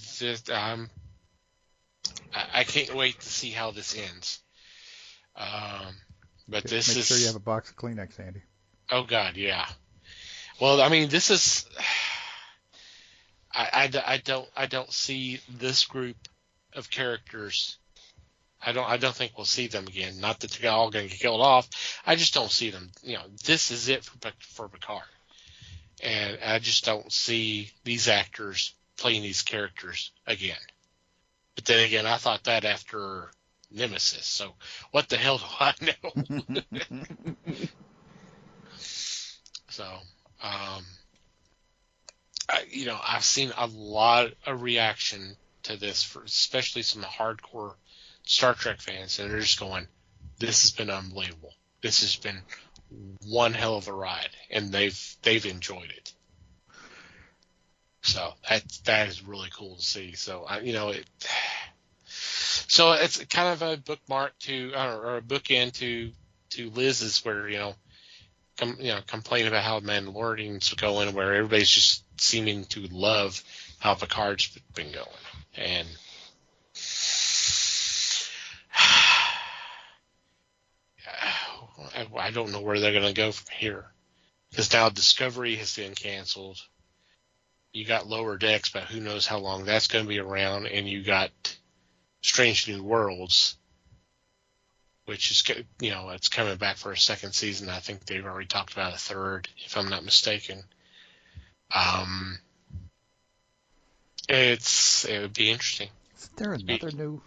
I can't wait to see how this ends. But Make sure you have a box of Kleenex, Andy. Oh God, yeah. Well, I mean, this is. I don't see this group of characters. I don't think we'll see them again. Not that they're all going to get killed off. I just don't see them. This is it for Picard, and I just don't see these actors playing these characters again. But then again, I thought that after Nemesis. So what the hell do I know? So, I've seen a lot of reaction to this, especially some hardcore Star Trek fans, and they're just going, "This has been unbelievable. This has been one hell of a ride," and they've enjoyed it. So that is really cool to see. So so it's kind of a bookmark or a bookend to Liz's, where complain about how Mandalorian's going, where everybody's just seeming to love how Picard's been going, and I don't know where they're going to go from here, because now Discovery has been canceled. You got Lower Decks, but who knows how long that's going to be around, and you got Strange New Worlds, which is, it's coming back for a second season. I think they've already talked about a third, if I'm not mistaken. It would be interesting. Is there another new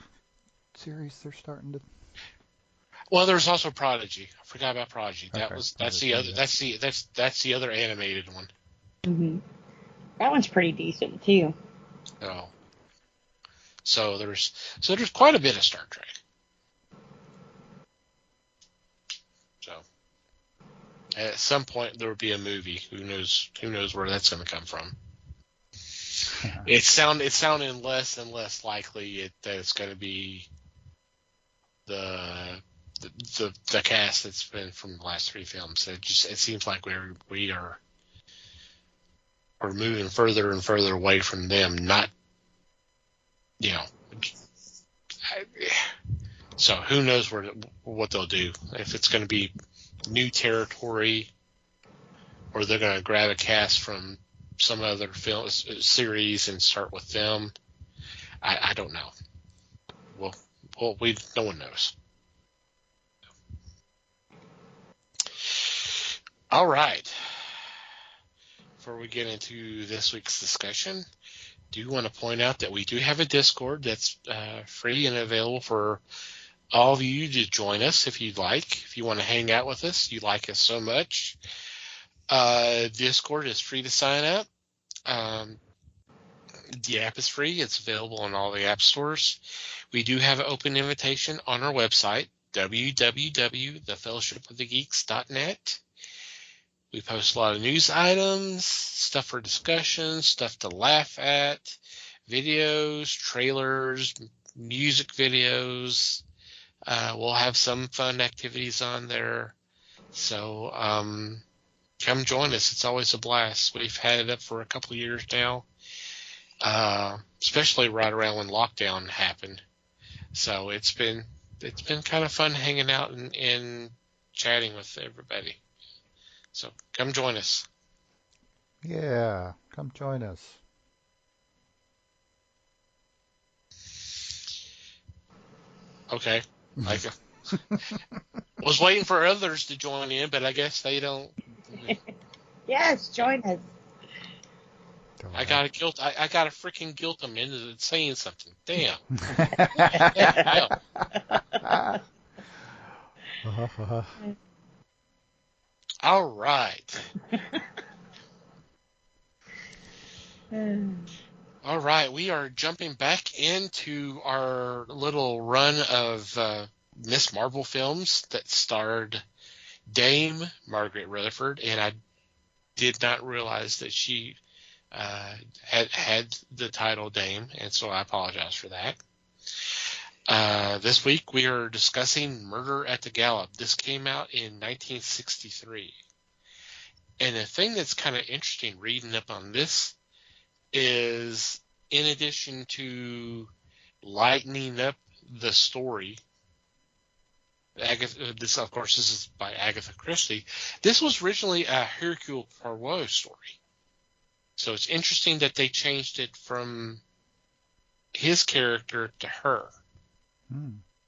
series they're starting to? Well, there's also Prodigy. I forgot about Prodigy. Okay. That's the other animated one. Mm-hmm. That one's pretty decent too. Oh. So there's quite a bit of Star Trek. So at some point there will be a movie. Who knows where that's going to come from? It's sounding less and less likely that it's going to be the cast that's been from the last three films. It seems like we're moving further and further away from them. Not, so who knows what they'll do, if it's going to be new territory, or they're going to grab a cast from some other film series and start with them. I don't know. Well, no one knows. All right. Before we get into this week's discussion, do want to point out that we do have a Discord that's free and available for all of you to join us if you'd like. If you want to hang out with us, you like us so much. Discord is free to sign up. The app is free. It's available on all the app stores. We do have an open invitation on our website, www.thefellowshipofthegeeks.net. We post a lot of news items, stuff for discussion, stuff to laugh at, videos, trailers, music videos. We'll have some fun activities on there. So come join us. It's always a blast. We've had it up for a couple of years now, especially right around when lockdown happened. So it's been kind of fun hanging out and chatting with everybody. So come join us. Yeah, come join us. Okay. Was waiting for others to join in, but I guess they don't. Yes, join us. I gotta freaking guilt them into saying something. Damn. All right. All right, we are jumping back into our little run of Miss Marvel films that starred Dame Margaret Rutherford, and I did not realize that she had the title Dame, and so I apologize for that. This week we are discussing Murder at the Gallup. This came out in 1963. And the thing that's kind of interesting reading up on this is, in addition to lightening up the story, this is by Agatha Christie. This was originally a Hercule Poirot story. So it's interesting that they changed it from his character to her.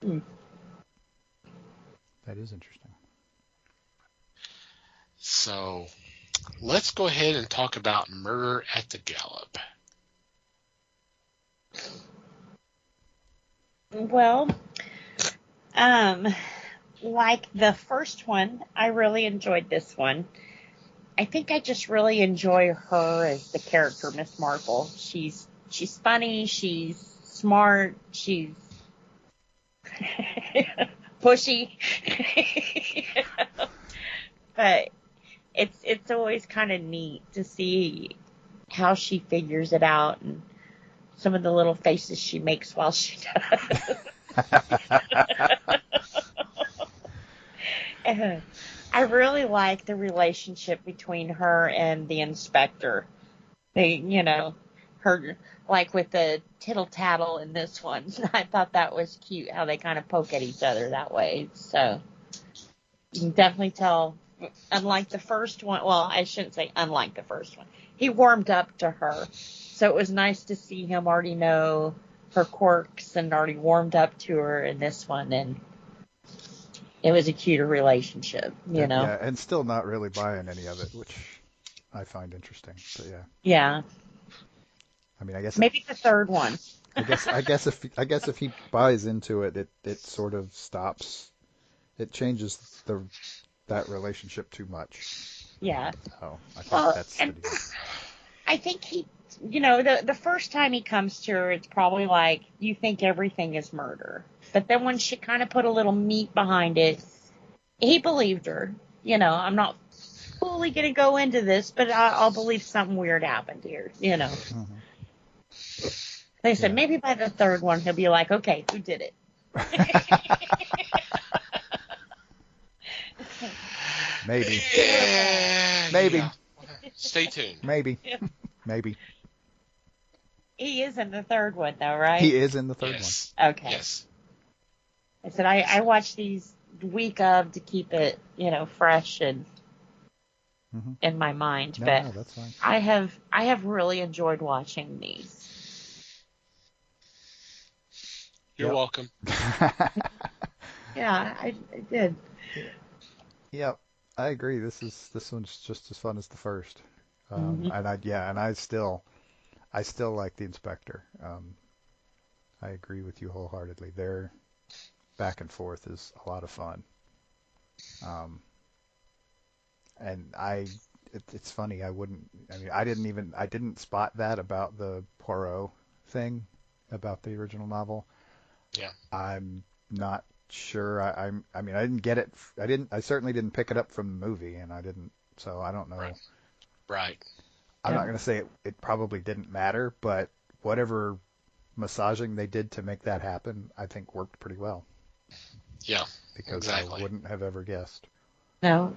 That is interesting. So let's go ahead and talk about Murder at the Gallup. Well, like the first one, I really enjoyed this one. I think I just really enjoy her as the character, Miss Marple. She's funny, she's smart, she's pushy. But it's always kind of neat to see how she figures it out and some of the little faces she makes while she does. I really like the relationship between her and the inspector. They, her, like with the tittle tattle in this one. I thought that was cute how they kind of poke at each other that way. So you can definitely tell, unlike the first one, well, I shouldn't say unlike the first one, he warmed up to her. So it was nice to see him already know her quirks and already warmed up to her in this one. And it was a cuter relationship, you know? Yeah, and still not really buying any of it, which I find interesting. But yeah. Yeah. I mean, I guess maybe the third one. I guess if he buys into it, it sort of stops. It changes that relationship too much. Yeah. Oh, I think that's the deal. I think he, the first time he comes to her, it's probably like, you think everything is murder. But then when she kind of put a little meat behind it, he believed her. I'm not fully going to go into this, but I'll believe something weird happened here, Mm-hmm. They said maybe by the third one he'll be like, okay, who did it? Maybe. Yeah, Maybe. Yeah. Stay tuned. Maybe. Yeah. Maybe. He is in the third one, though, right? He is in the third one. Okay. Yes. I said I watch these the week of to keep it, fresh and in my mind. No, but that's fine. I have really enjoyed watching these. You're welcome. Yeah, I did. Yep, I agree. This one's just as fun as the first. And I still like the Inspector. I agree with you wholeheartedly. Their back and forth is a lot of fun. And it's funny. I didn't spot that about the Poirot thing about the original novel. Yeah. I'm not sure. I didn't get it. I certainly didn't pick it up from the movie, and I didn't. So I don't know. Right. I'm not going to say it probably didn't matter, but whatever massaging they did to make that happen, I think worked pretty well. Yeah. Because exactly. I wouldn't have ever guessed. No.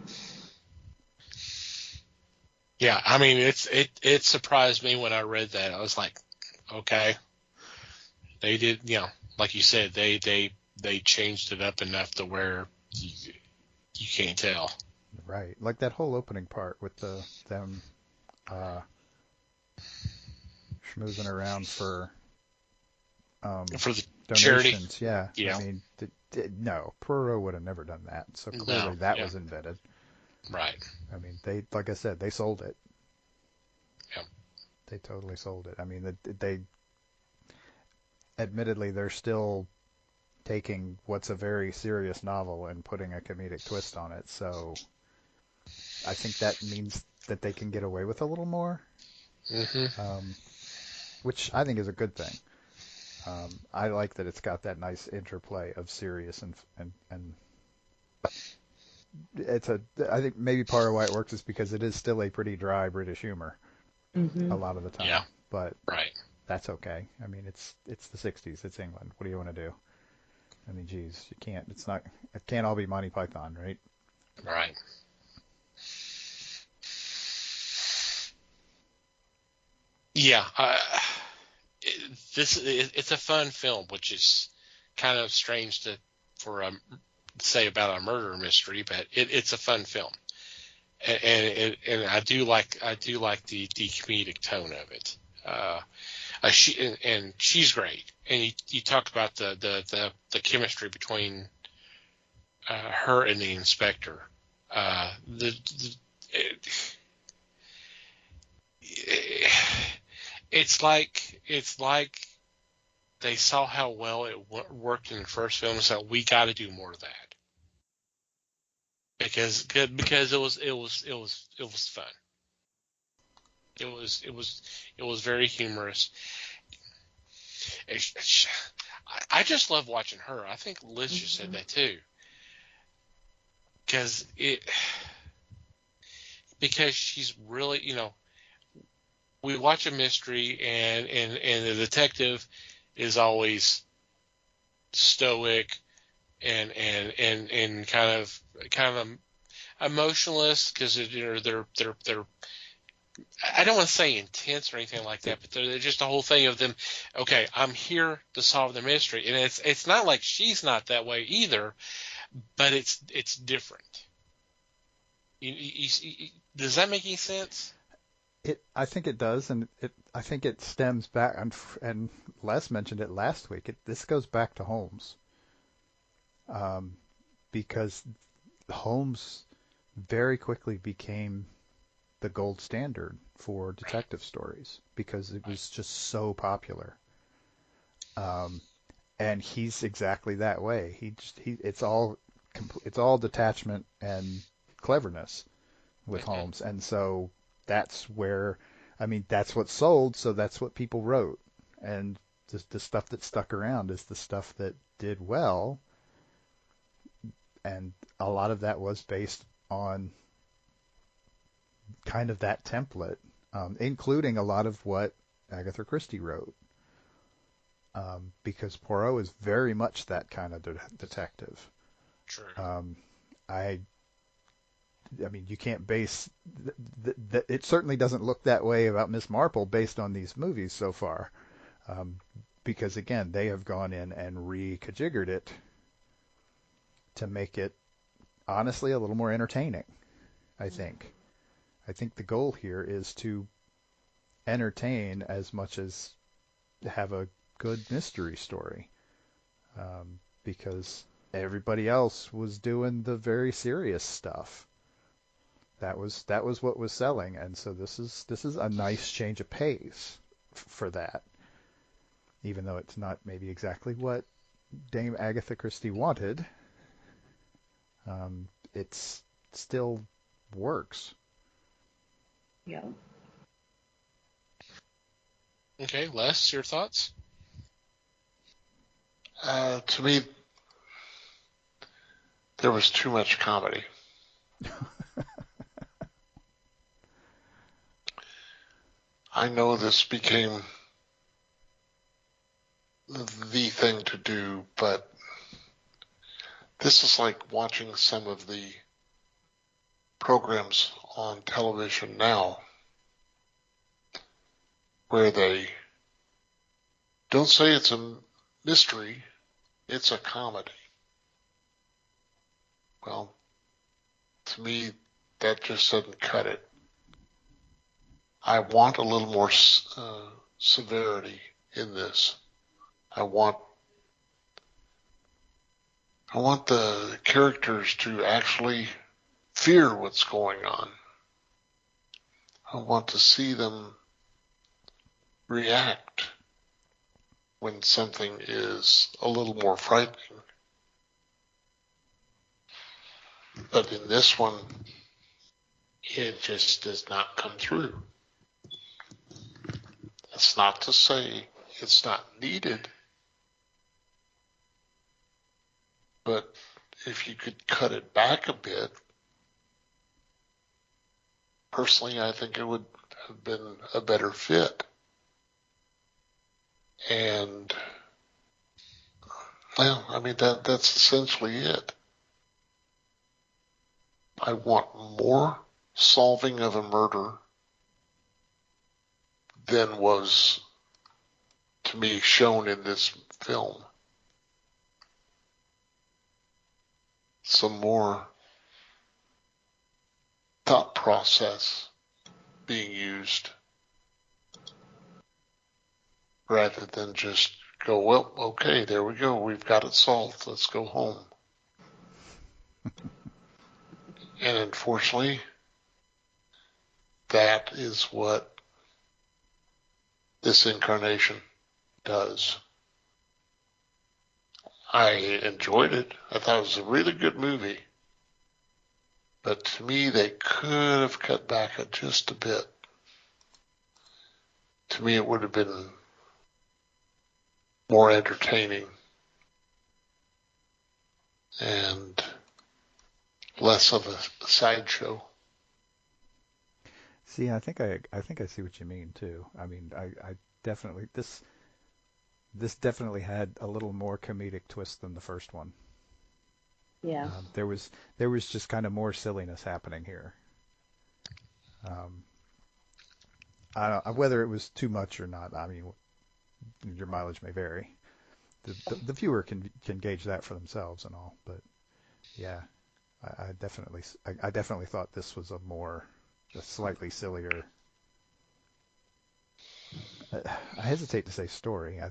Yeah, I mean it surprised me when I read that. I was like, okay. They did, like you said, they changed it up enough to where you can't tell. Right, like that whole opening part with them schmoozing around for the donations. charity. Yeah. Yeah. I mean, no, Poirot would have never done that. So clearly was invented. Right. I mean, they, like I said, they sold it. Yeah. They totally sold it. I mean, they admittedly, they're still taking what's a very serious novel and putting a comedic twist on it. So I think that means that they can get away with a little more, which I think is a good thing. I like that it's got that nice interplay of serious and I think maybe part of why it works is because it is still a pretty dry British humor a lot of the time. Yeah. But right. That's okay. I mean, it's the 60s. It's England. What do you want to do? I mean, geez, it can't all be Monty Python, right? Right. Yeah. It's a fun film, which is kind of strange to say about a murder mystery, but it's a fun film, and I do like the comedic tone of it. and she's great. And you talked about the chemistry between her and the inspector. It's like they saw how well it worked in the first film, so we got to do more of that because it was fun. It was very humorous. I just love watching her. I think Liz just said that too. Because she's really, we watch a mystery and the detective is always stoic and kind of emotionless because they're I don't want to say intense or anything like that, but they're just the whole thing of them. Okay, I'm here to solve the mystery, and it's not like she's not that way either, but it's different. Does that make any sense? I think it does, and I think it stems back, and Les mentioned it last week. This goes back to Holmes, because Holmes very quickly became the gold standard for detective stories because it was just so popular. And he's exactly that way. It's all detachment and cleverness with Holmes, and so that's where, that's what sold, so that's what people wrote, and the stuff that stuck around is the stuff that did well, and a lot of that was based on kind of that template, including a lot of what Agatha Christie wrote, because Poirot is very much that kind of detective. True. You can't base it certainly doesn't look that way about Miss Marple based on these movies so far, because again they have gone in and rejiggered it to make it honestly a little more entertaining. I think the goal here is to entertain as much as have a good mystery story, because everybody else was doing the very serious stuff. That was what was selling, and so this is a nice change of pace for that. Even though it's not maybe exactly what Dame Agatha Christie wanted, it's still works. Yeah. Okay, Les, your thoughts? To me, there was too much comedy. I know this became the thing to do, but this is like watching some of the programs on television now where they don't say it's a mystery, it's a comedy. Well, to me, that just doesn't cut it. I want a little more severity in this. I want the characters to actually fear what's going on. I want to see them react when something is a little more frightening. But in this one, it just does not come through. That's not to say it's not needed, but if you could cut it back a bit, personally, I think it would have been a better fit. And, well, that's essentially it. I want more solving of a murder than was, to me, shown in this film. Some more thought process being used. rather than just go, well, okay, there we go. We've got it solved. Let's go home. And unfortunately, that is what this incarnation does. I enjoyed it. I thought it was a really good movie. But to me, they could have cut back just a bit. To me, it would have been more entertaining and less of a sideshow. See, I think I see what you mean too. I mean, I definitely this definitely had a little more comedic twist than the first one. Yeah. There was just kind of more silliness happening here. I don't whether it was too much or not. I mean, your mileage may vary. The viewer can gauge that for themselves and all. But yeah, I definitely thought this was a slightly sillier. I hesitate to say story. I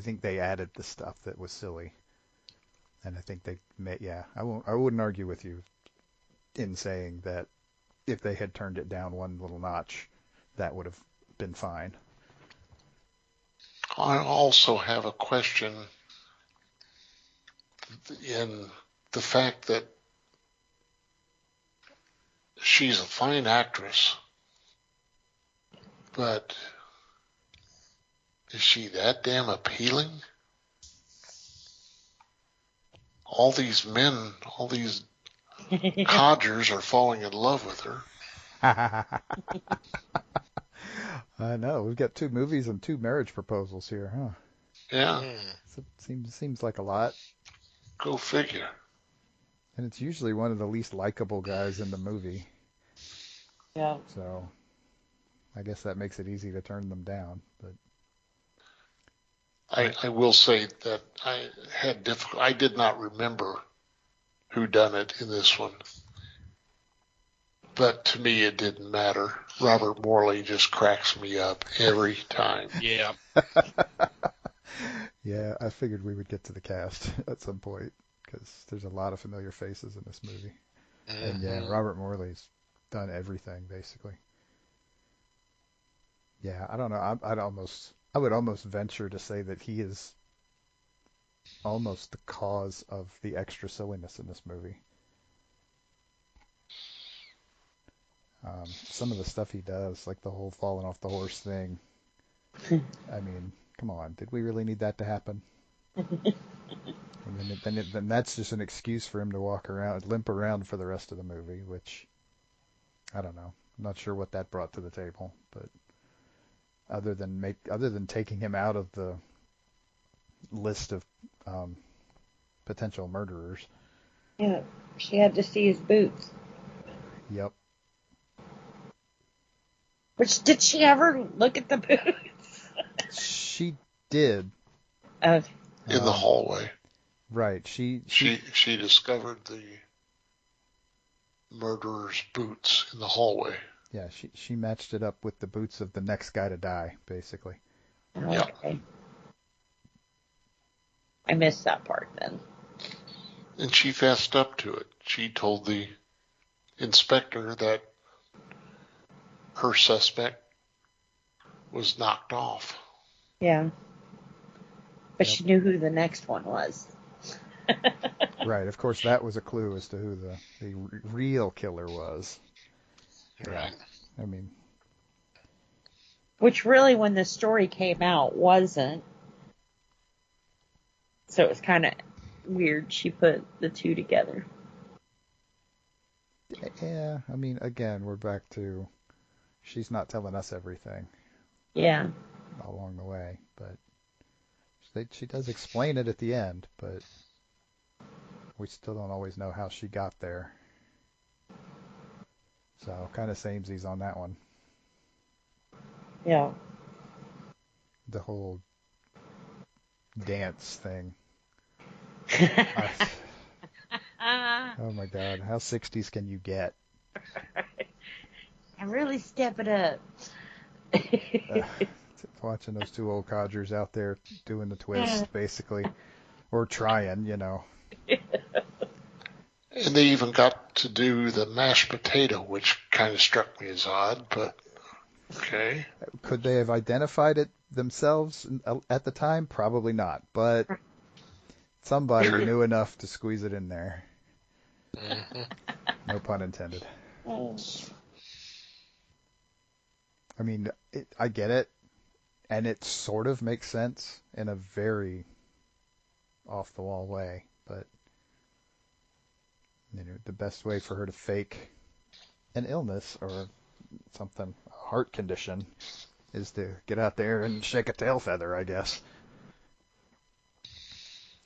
think they added the stuff that was silly, and I think I wouldn't argue with you in saying that if they had turned it down one little notch, that would have been fine. I also have a question in the fact that she's a fine actress, but is she that damn appealing? All these men, all these codgers are falling in love with her. I know. We've got 2 movies and 2 marriage proposals here, huh? Yeah. Seems like a lot. Go figure. And it's usually one of the least likable guys in the movie. Yeah. So I guess that makes it easy to turn them down. But I will say that I did not remember who done it in this one. But to me, it didn't matter. Robert Morley just cracks me up every time. Yeah. yeah, I figured we would get to the cast at some point because there's a lot of familiar faces in this movie. Mm-hmm. And yeah, Robert Morley's done everything basically. Yeah, I don't know. I would almost venture to say that he is almost the cause of the extra silliness in this movie. Some of the stuff he does, like the whole falling off the horse thing. I mean, come on, did we really need that to happen? And then that's just an excuse for him to limp around for the rest of the movie, which I don't know. I'm not sure what that brought to the table, but other than taking him out of the list of potential murderers. Yeah, she had to see his boots. Yep. Which, did she ever look at the boots? She did. Oh. In the hallway. Right. She discovered the murderer's boots in the hallway. Yeah, she matched it up with the boots of the next guy to die, basically. Okay. Yeah. I missed that part then. And she fessed up to it. She told the inspector that her suspect was knocked off. Yeah. But she knew who the next one was. Right. Of course, that was a clue as to who the real killer was. Right. I mean, which really, when the story came out, wasn't. So it was kind of weird she put the two together. Yeah, I mean, again, we're back to she's not telling us everything. Yeah. Along the way, but she does explain it at the end, but we still don't always know how she got there. So kind of samesies on that one. Yeah. The whole dance thing. Oh my God, how 60s can you get? I'm really stepping up. watching those two old codgers out there doing the twist, basically, or trying, you know. And they even got to do the mashed potato, which kind of struck me as odd, but okay. Could they have identified it themselves at the time? Probably not, but somebody knew enough to squeeze it in there. Mm-hmm. No pun intended. I mean, I get it, and it sort of makes sense in a very off-the-wall way, but you know, the best way for her to fake an illness or something, a heart condition, is to get out there and shake a tail feather, I guess.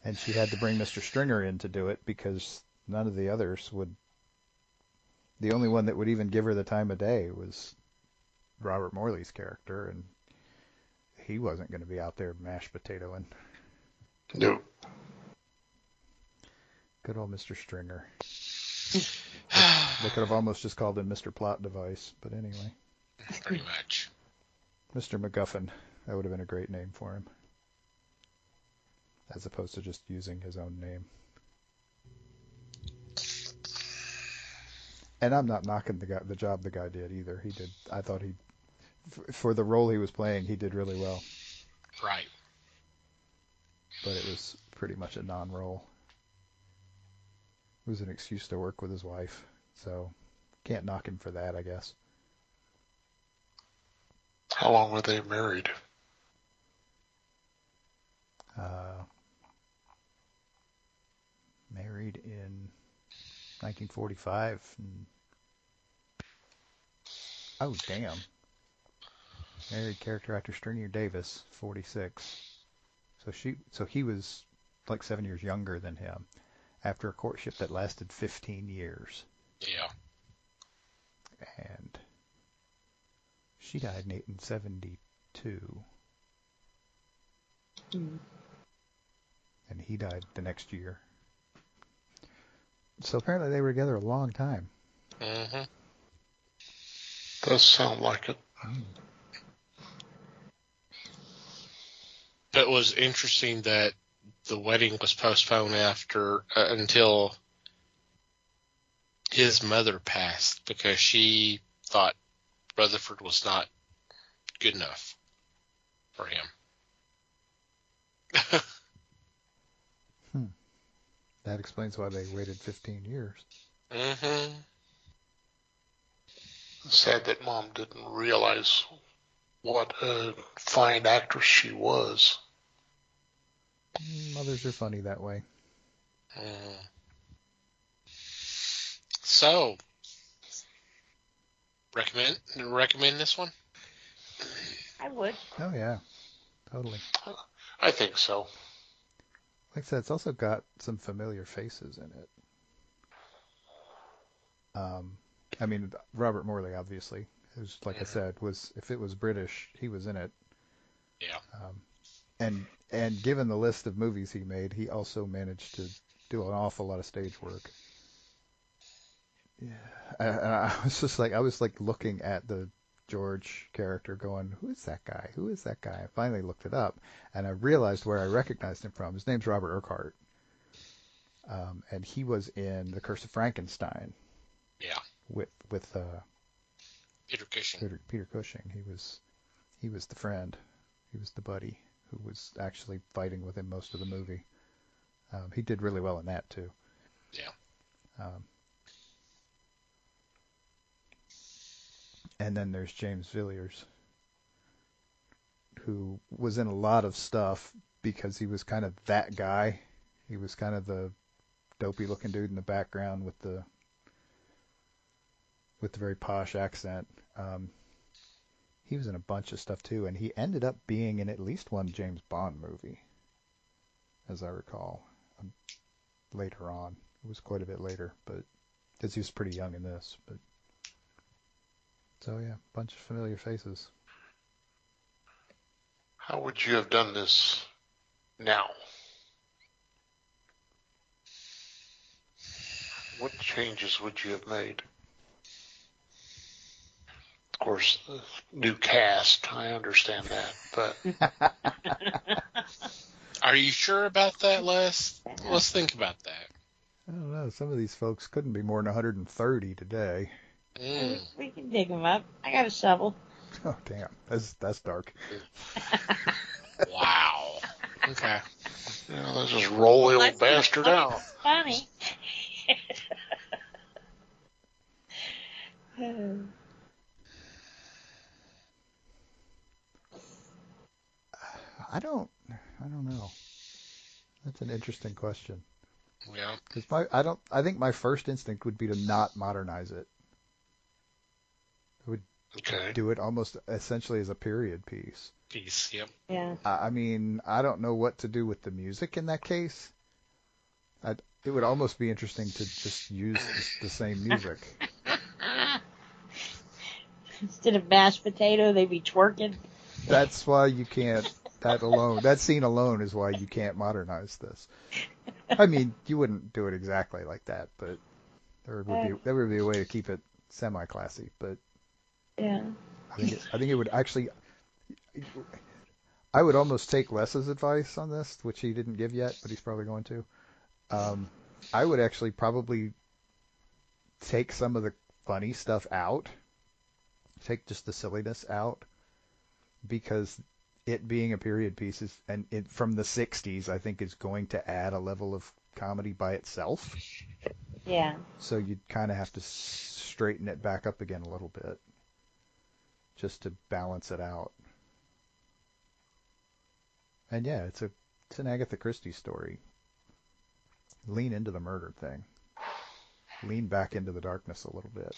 And she had to bring Mr. Stringer in to do it because none of the others would. The only one that would even give her the time of day was Robert Morley's character, and he wasn't going to be out there mashed potatoing. No. Good old Mr. Stringer. They could have almost just called him Mr. Plot Device, but anyway. Pretty much. Mr. MacGuffin. That would have been a great name for him. As opposed to just using his own name. And I'm not knocking the job the guy did either. He did. I thought for the role he was playing, he did really well. Right. But it was pretty much a non-role. It was an excuse to work with his wife, so can't knock him for that, I guess. How long were they married? Married in 1945. Oh, damn. Married character actor Stringer Davis, 46. So he was like 7 years younger than him after a courtship that lasted 15 years. Yeah. And she died in 1872. Mm. And he died the next year. So apparently they were together a long time. Mm-hmm. Does sound like it. But it was interesting that the wedding was postponed until his mother passed because she thought Rutherford was not good enough for him. That explains why they waited 15 years. Mm-hmm. Sad that Mom didn't realize what a fine actress she was. Mothers are funny that way. So, recommend this one? I would. Oh yeah, totally. I think so. Like I said, it's also got some familiar faces in it. I mean, Robert Morley, obviously, who's, like I said, if it was British, he was in it. Yeah. And given the list of movies he made, he also managed to do an awful lot of stage work. Yeah. I was like looking at the George character going, who is that guy? Who is that guy? I finally looked it up, and I realized where I recognized him from. His name's Robert Urquhart. And he was in The Curse of Frankenstein. Yeah. With Peter Cushing. Peter Cushing. He was the friend. He was the buddy who was actually fighting with him most of the movie. He did really well in that too. Yeah. And then there's James Villiers, who was in a lot of stuff because he was kind of that guy. He was kind of the dopey looking dude in the background with the very posh accent. He was in a bunch of stuff too, and he ended up being in at least one James Bond movie, as I recall. Later on, it was quite a bit later, but because he was pretty young in this. But so yeah, a bunch of familiar faces. How would you have done this now? What changes would you have made? Of course, new cast. I understand that, but Are you sure about that, Les? Let's think about that. I don't know. Some of these folks couldn't be more than 130 today. We can dig them up. I got a shovel. Oh, damn. That's dark. Wow. Okay. let's just roll the old bastard out. Funny. I don't know. That's an interesting question. Yeah. Because I think my first instinct would be to not modernize it. I would do it almost essentially as a period piece. Yep. Yeah. I mean, I don't know what to do with the music in that case. It would almost be interesting to just use the same music. Instead of mashed potato, they'd be twerking. That's why you can't. That scene alone is why you can't modernize this. I mean, you wouldn't do it exactly like that, but there would be a way to keep it semi-classy. But yeah, I think it would actually. I would almost take Les's advice on this, which he didn't give yet, but he's probably going to. I would actually probably take some of the funny stuff out, take just the silliness out, because it being a period piece from the 60s, I think is going to add a level of comedy by itself. Yeah. So you'd kind of have to straighten it back up again a little bit just to balance it out. And yeah, it's an Agatha Christie story. Lean into the murder thing. Lean back into the darkness a little bit.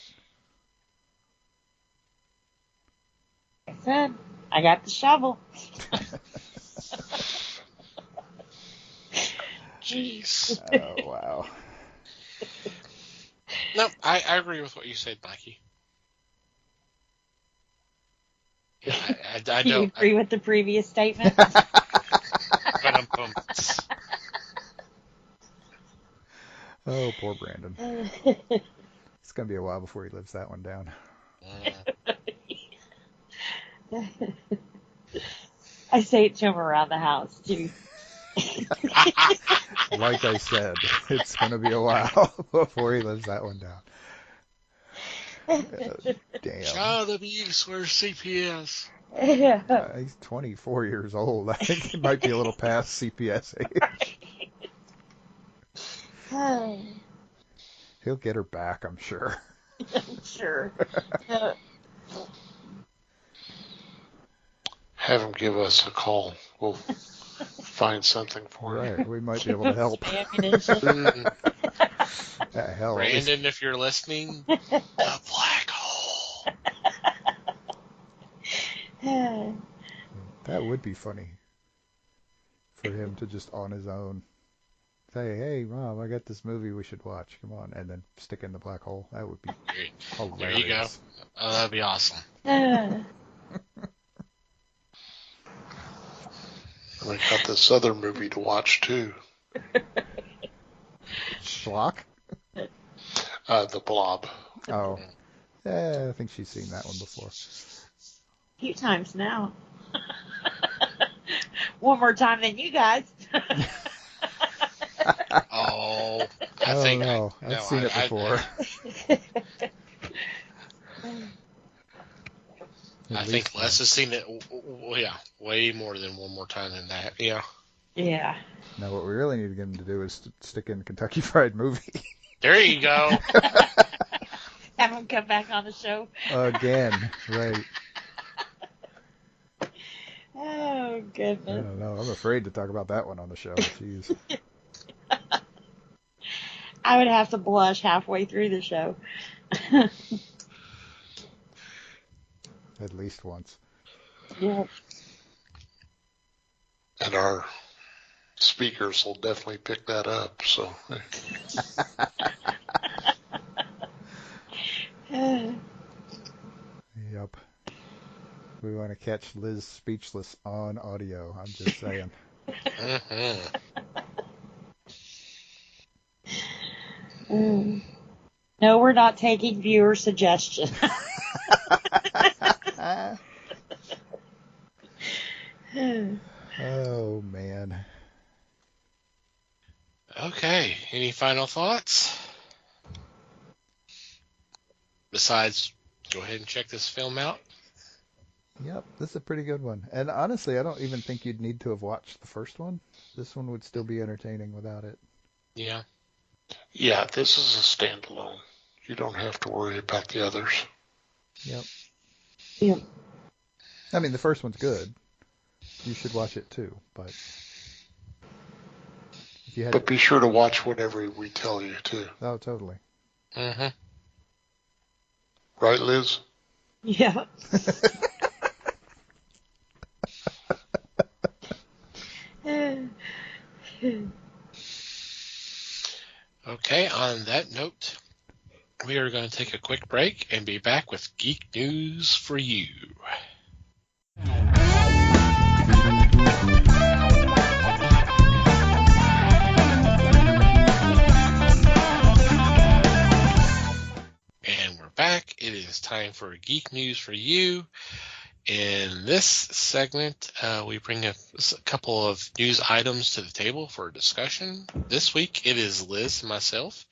Like I said, I got the shovel. Jeez. Oh, wow. No, I agree with what you said, Mikey. Yeah, I don't. Do you agree with the previous statement? Oh, poor Brandon. It's going to be a while before he lives that one down. I say it to him around the house, too. Like I said, it's going to be a while before he lives that one down. Damn. Child abuse, where's CPS? He's 24 years old. I think he might be a little past CPS age. He'll get her back, I'm sure. I'm sure. Have him give us a call. We'll find something for him. Right, we might be able to help. Hell, Brandon, if you're listening, the black hole. That would be funny for him to just on his own say, "Hey, Mom, I got this movie we should watch. Come on," and then stick in the black hole. That would be hilarious. There you go. Oh, that'd be awesome. We got this other movie to watch too. Schlock? The Blob. Oh, yeah, I think she's seen that one before. A few times now. One more time than you guys. Oh, I've seen it before. I think Les has seen it, way more than one more time than that. Yeah. Yeah. Now, what we really need to get him to do is stick in Kentucky Fried Movie. There you go. Have him come back on the show. Again, right. Oh, goodness. I don't know. I'm afraid to talk about that one on the show. Jeez. I would have to blush halfway through the show. At least once. Yep. And our speakers will definitely pick that up. So. Yep. We want to catch Liz speechless on audio. I'm just saying. No, we're not taking viewer suggestions. Oh, man. Okay. Any final thoughts? Besides, go ahead and check this film out. Yep, this is a pretty good one. And honestly, I don't even think you'd need to have watched the first one. This one would still be entertaining without it. Yeah. Yeah, this is a standalone. You don't have to worry about the others. Yep. Yeah. I mean, the first one's good. You should watch it too, but if you had But be sure to watch whatever we tell you too. Oh, totally. Mm-hmm. Right, Liz? Yeah. Okay, on that note, we are going to take a quick break and be back with Geek News for You. And we're back. It is time for Geek News for You. In this segment, we bring a couple of news items to the table for discussion. This week, it is Liz and myself.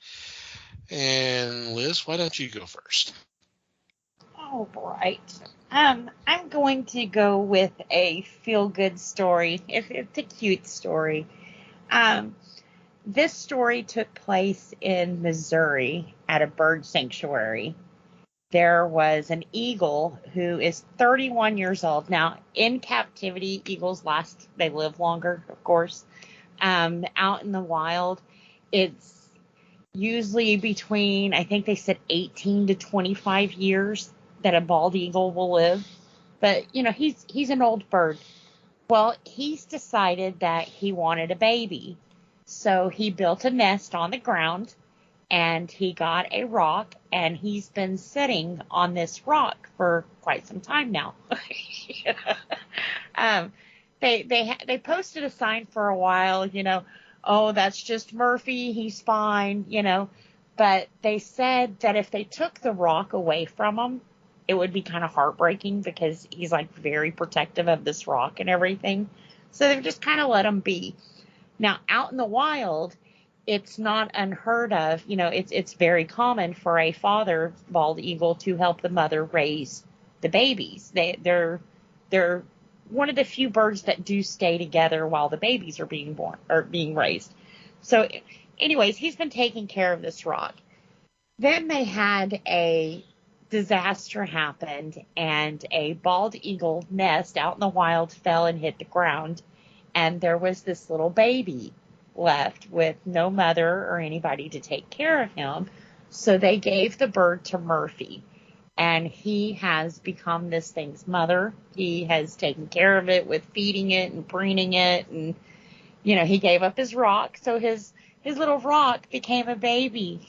And Liz, why don't you go first? All right. I'm going to go with a feel-good story. It's a cute story. This story took place in Missouri at a bird sanctuary. There was an eagle who is 31 years old. Now, in captivity, eagles they live longer, of course. Out in the wild, it's usually between, I think they said 18 to 25 years that a bald eagle will live. But, he's an old bird. Well, he's decided that he wanted a baby. So he built a nest on the ground, and he got a rock, and he's been sitting on this rock for quite some time now. They posted a sign for a while, oh, that's just Murphy, he's fine, but they said that if they took the rock away from him, it would be kind of heartbreaking because he's like very protective of this rock and everything. So they've just kind of let him be. Now, out in the wild, it's not unheard of. It's very common for a father bald eagle to help the mother raise the babies. They're one of the few birds that do stay together while the babies are being born or being raised. So, anyways, he's been taking care of this rock. Then they had a disaster happened, and a bald eagle nest out in the wild fell and hit the ground, and there was this little baby left with no mother or anybody to take care of him. So they gave the bird to Murphy, and he has become this thing's mother. He has taken care of it with feeding it and preening it, and he gave up his rock, so his little rock became a baby.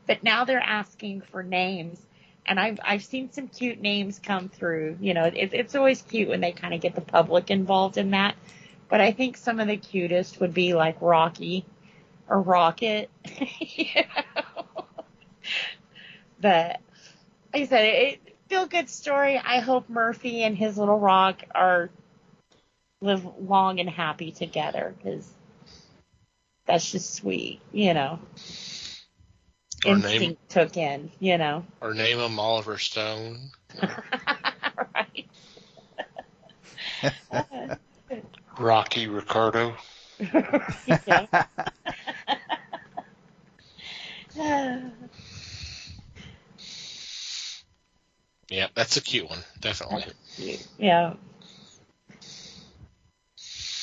But now they're asking for names, and I've seen some cute names come through. It's always cute when they kind of get the public involved in that. But I think some of the cutest would be like Rocky or Rocket. But like I said, feel good story. I hope Murphy and his little rock live long and happy together, because that's just sweet, Instinct took in, Or name him Oliver Stone. Right. Rocky Ricardo. Yeah, that's a cute one, definitely. That's cute. Yeah.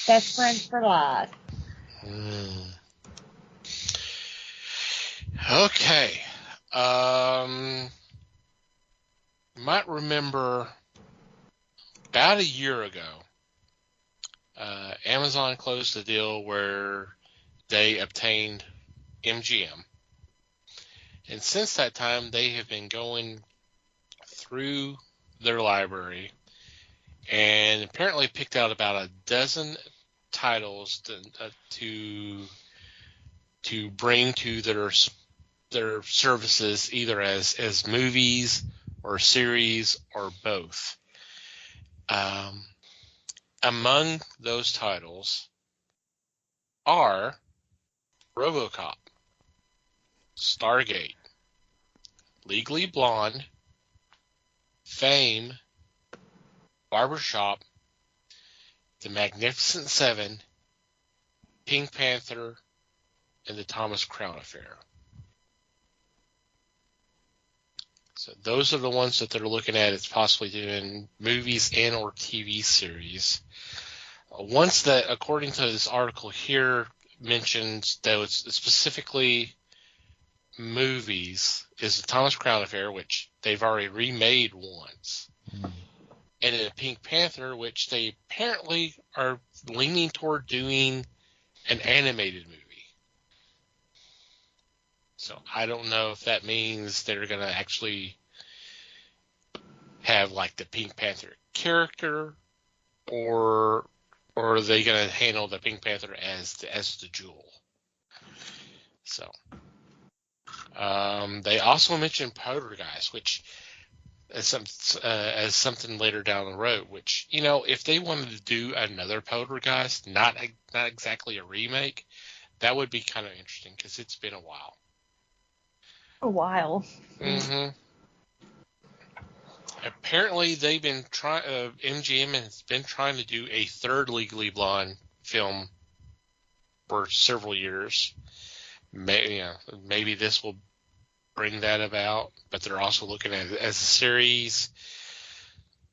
Best friends for life. Okay. You might remember about a year ago, Amazon closed a deal where they obtained MGM. And since that time, they have been going through their library and apparently picked out about a dozen titles to bring to their services, either as movies or series or both. among those titles are RoboCop, Stargate, Legally Blonde, Fame, Barbershop, The Magnificent Seven, Pink Panther, and The Thomas Crown Affair. So those are the ones that they're looking at as possibly doing movies and or TV series. Once that, according to this article here, mentions that it's specifically movies, is The Thomas Crown Affair, which they've already remade once. And then Pink Panther, which they apparently are leaning toward doing an animated movie. So I don't know if that means they're going to actually have like the Pink Panther character, or are they going to handle the Pink Panther as the Jewel? So they also mentioned Poltergeist, which as something later down the road. Which, you know, if they wanted to do another Poltergeist, not exactly a remake, that would be kind of interesting because it's been a while. Mm-hmm. Apparently, they've been trying. MGM has been trying to do a third Legally film for several years. Maybe this will bring that about, but they're also looking at it as a series.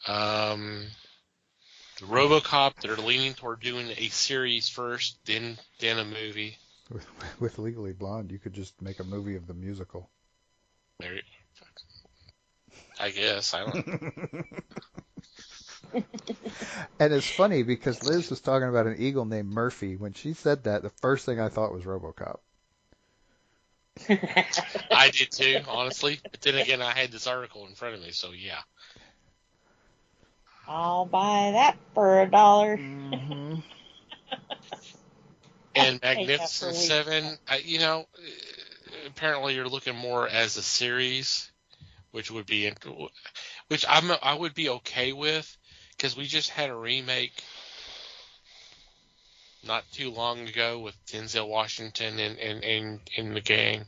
RoboCop, they're leaning toward doing a series first, then a movie. With Legally Blonde, you could just make a movie of the musical. There, I guess. I don't. And it's funny because Liz was talking about an eagle named Murphy. When she said that, the first thing I thought was RoboCop. I did too, honestly. But then again, I had this article in front of me, so yeah. I'll buy that for $1. Mm-hmm. And Magnificent Seven, apparently you're looking more as a series, which would be, I would be okay with, because we just had a remake not too long ago with Denzel Washington and the gang,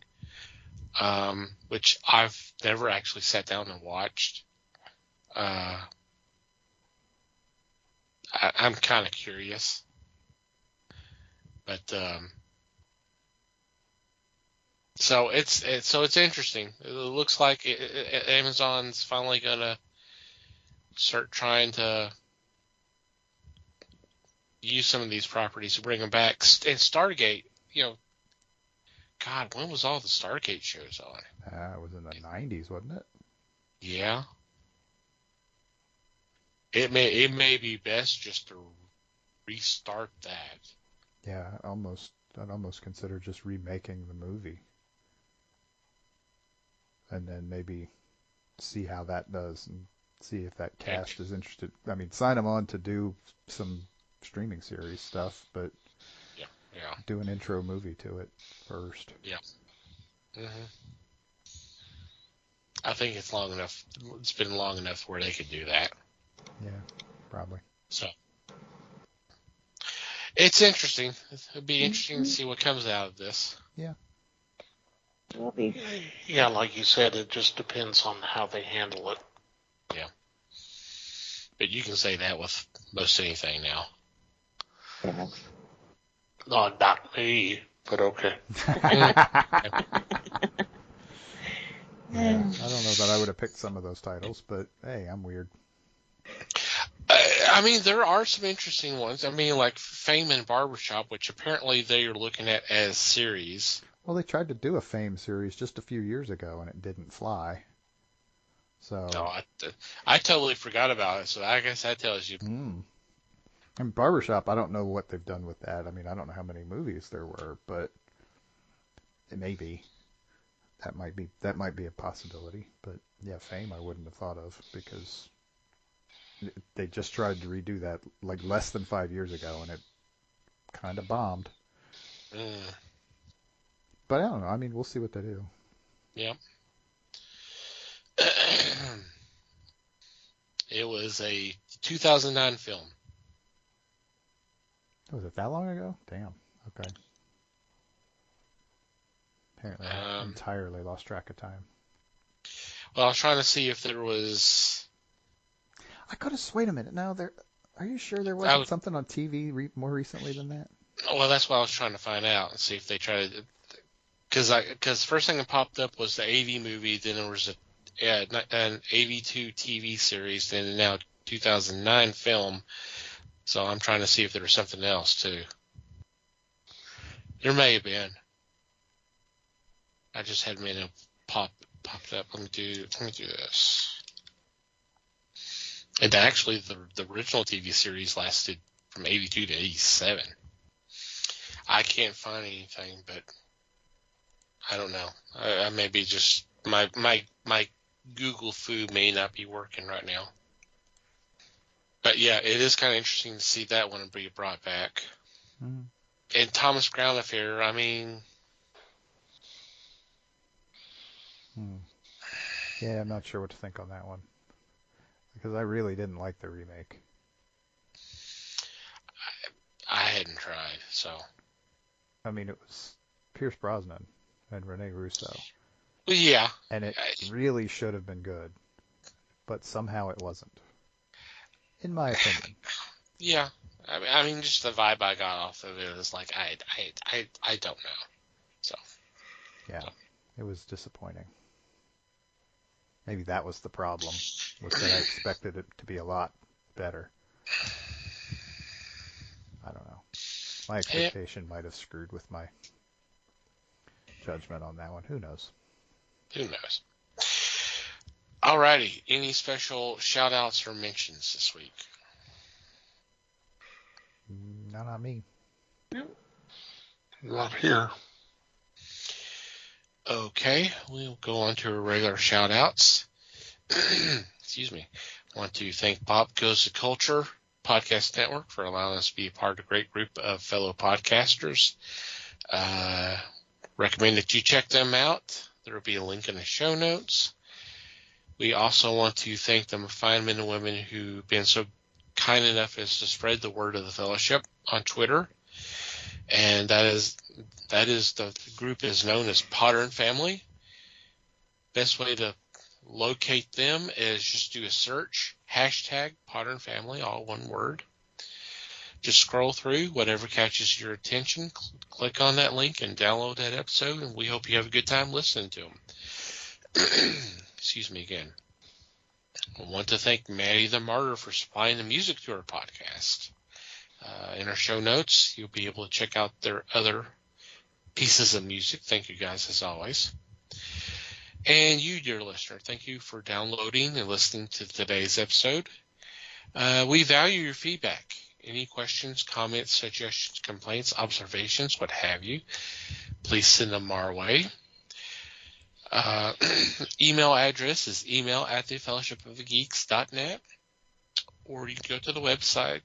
which I've never actually sat down and watched. I'm kind of curious, but so it's interesting. It looks like Amazon's finally gonna start trying to use some of these properties to bring them back. And Stargate, God, when was all the Stargate shows on? It was in the 90s, wasn't it? Yeah. It may be best just to restart that. Yeah, I'd almost consider just remaking the movie. And then maybe see how that does and see if that cast is interested. I mean, sign them on to do some streaming series stuff, but yeah. do an intro movie to it first. Yeah. Mm-hmm. I think it's long enough. It's been long enough where they could do that. Yeah, probably. So it's interesting. It'll be interesting to see what comes out of this. Yeah. Will be. Yeah, like you said, it just depends on how they handle it. Yeah. But you can say that with most anything now. Yeah. No, not me, but okay. Yeah, I don't know that I would have picked some of those titles, but hey, I'm weird. I mean, there are some interesting ones. I mean, like Fame and Barbershop, which apparently they are looking at as series. Well, they tried to do a Fame series just a few years ago, and it didn't fly. So. No, I totally forgot about it. So I guess that tells you. And Barbershop, I don't know what they've done with that. I mean, I don't know how many movies there were, but it may be. That might be a possibility. But yeah, Fame I wouldn't have thought of because they just tried to redo that like less than 5 years ago, and it kind of bombed. But I don't know. I mean, we'll see what they do. Yeah. It was a 2009 film. Was it that long ago? Damn. Okay. Apparently, I entirely lost track of time. Well, I was trying to see if there was. I could have. Wait a minute. No, there. Are you sure there wasn't something on TV more recently than that? Well, that's what I was trying to find out and see if they tried to. Because the first thing that popped up was the AV movie, then there was an AV2 TV series, then now 2009 film. So I'm trying to see if there was something else too. There may have been. I just had made it popped up. Let me do this. And actually, the original TV series lasted from 82 to 87. I can't find anything, but I don't know. I may be just my Google Foo may not be working right now. But yeah, it is kind of interesting to see that one be brought back. Mm. And Thomas Crown Affair, I mean. Yeah, I'm not sure what to think on that one. Because I really didn't like the remake. I hadn't tried, so. I mean, it was Pierce Brosnan and Rene Russo. Well, yeah. And it really should have been good. But somehow it wasn't. In my opinion. Yeah. I mean, just the vibe I got off of it was like, I don't know. So. Yeah. It was disappointing. Maybe that was the problem, was that I expected it to be a lot better. I don't know. My expectation might have screwed with my judgment on that one. Who knows? Who knows? Alrighty. Any special shout-outs or mentions this week? No, not me. Not here. Okay, we'll go on to our regular shout-outs. Excuse me. I want to thank Pop Goes the Culture Podcast Network for allowing us to be a part of a great group of fellow podcasters. Recommend that you check them out. There will be a link in the show notes. We also want to thank the fine men and women who've been so kind enough as to spread the word of the fellowship on Twitter. And that is the group is known as Podern Family. Best way to locate them is just do a search, #Podern Family, all one word. Just scroll through whatever catches your attention, click on that link and download that episode, and we hope you have a good time listening to them. Excuse me again. I want to thank Maddie the Martyr for supplying the music to our podcast. In our show notes, you'll be able to check out their other pieces of music. Thank you guys, as always. And you, dear listener, thank you for downloading and listening to today's episode. We value your feedback. Any questions, comments, suggestions, complaints, observations, what have you, please send them our way. Email address is email@thefellowshipofthegeeks.net, or you can go to the website,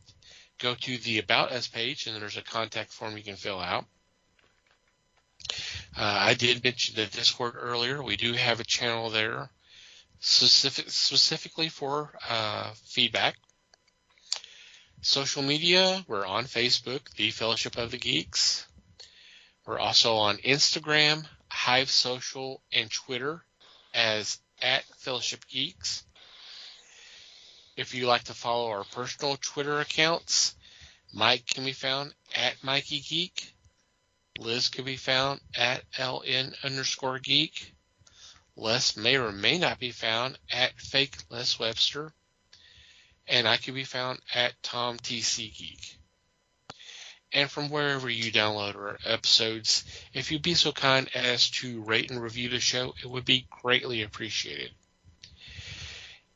go to the About Us page, and there's a contact form you can fill out. I did mention the Discord earlier. We do have a channel there specifically for feedback. Social media, we're on Facebook, The Fellowship of the Geeks. We're also on Instagram, Hive Social, and Twitter as @FellowshipGeeks. If you like to follow our personal Twitter accounts, Mike can be found @MikeyGeek. Liz can be found @LN_geek. Les may or may not be found @FakeLesWebster. And I can be found @TomTCGeek. And from wherever you download our episodes, if you'd be so kind as to rate and review the show, it would be greatly appreciated.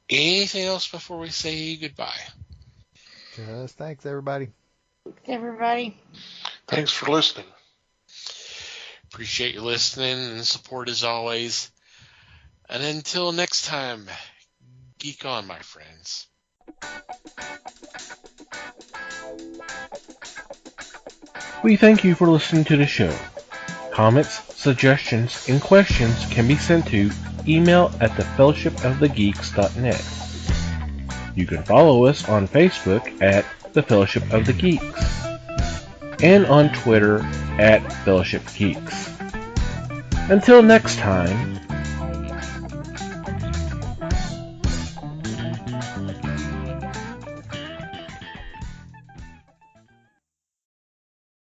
Anything else before we say goodbye? Just thanks, everybody. Thanks, everybody. Thanks for listening. Appreciate your listening and support as always. And until next time, geek on, my friends. We thank you for listening to the show. Comments, suggestions, and questions can be sent to email@thefellowshipofthegeeks.net. You can follow us on Facebook @The Fellowship of the Geeks. and on Twitter at Fellowship Geeks. Until next time,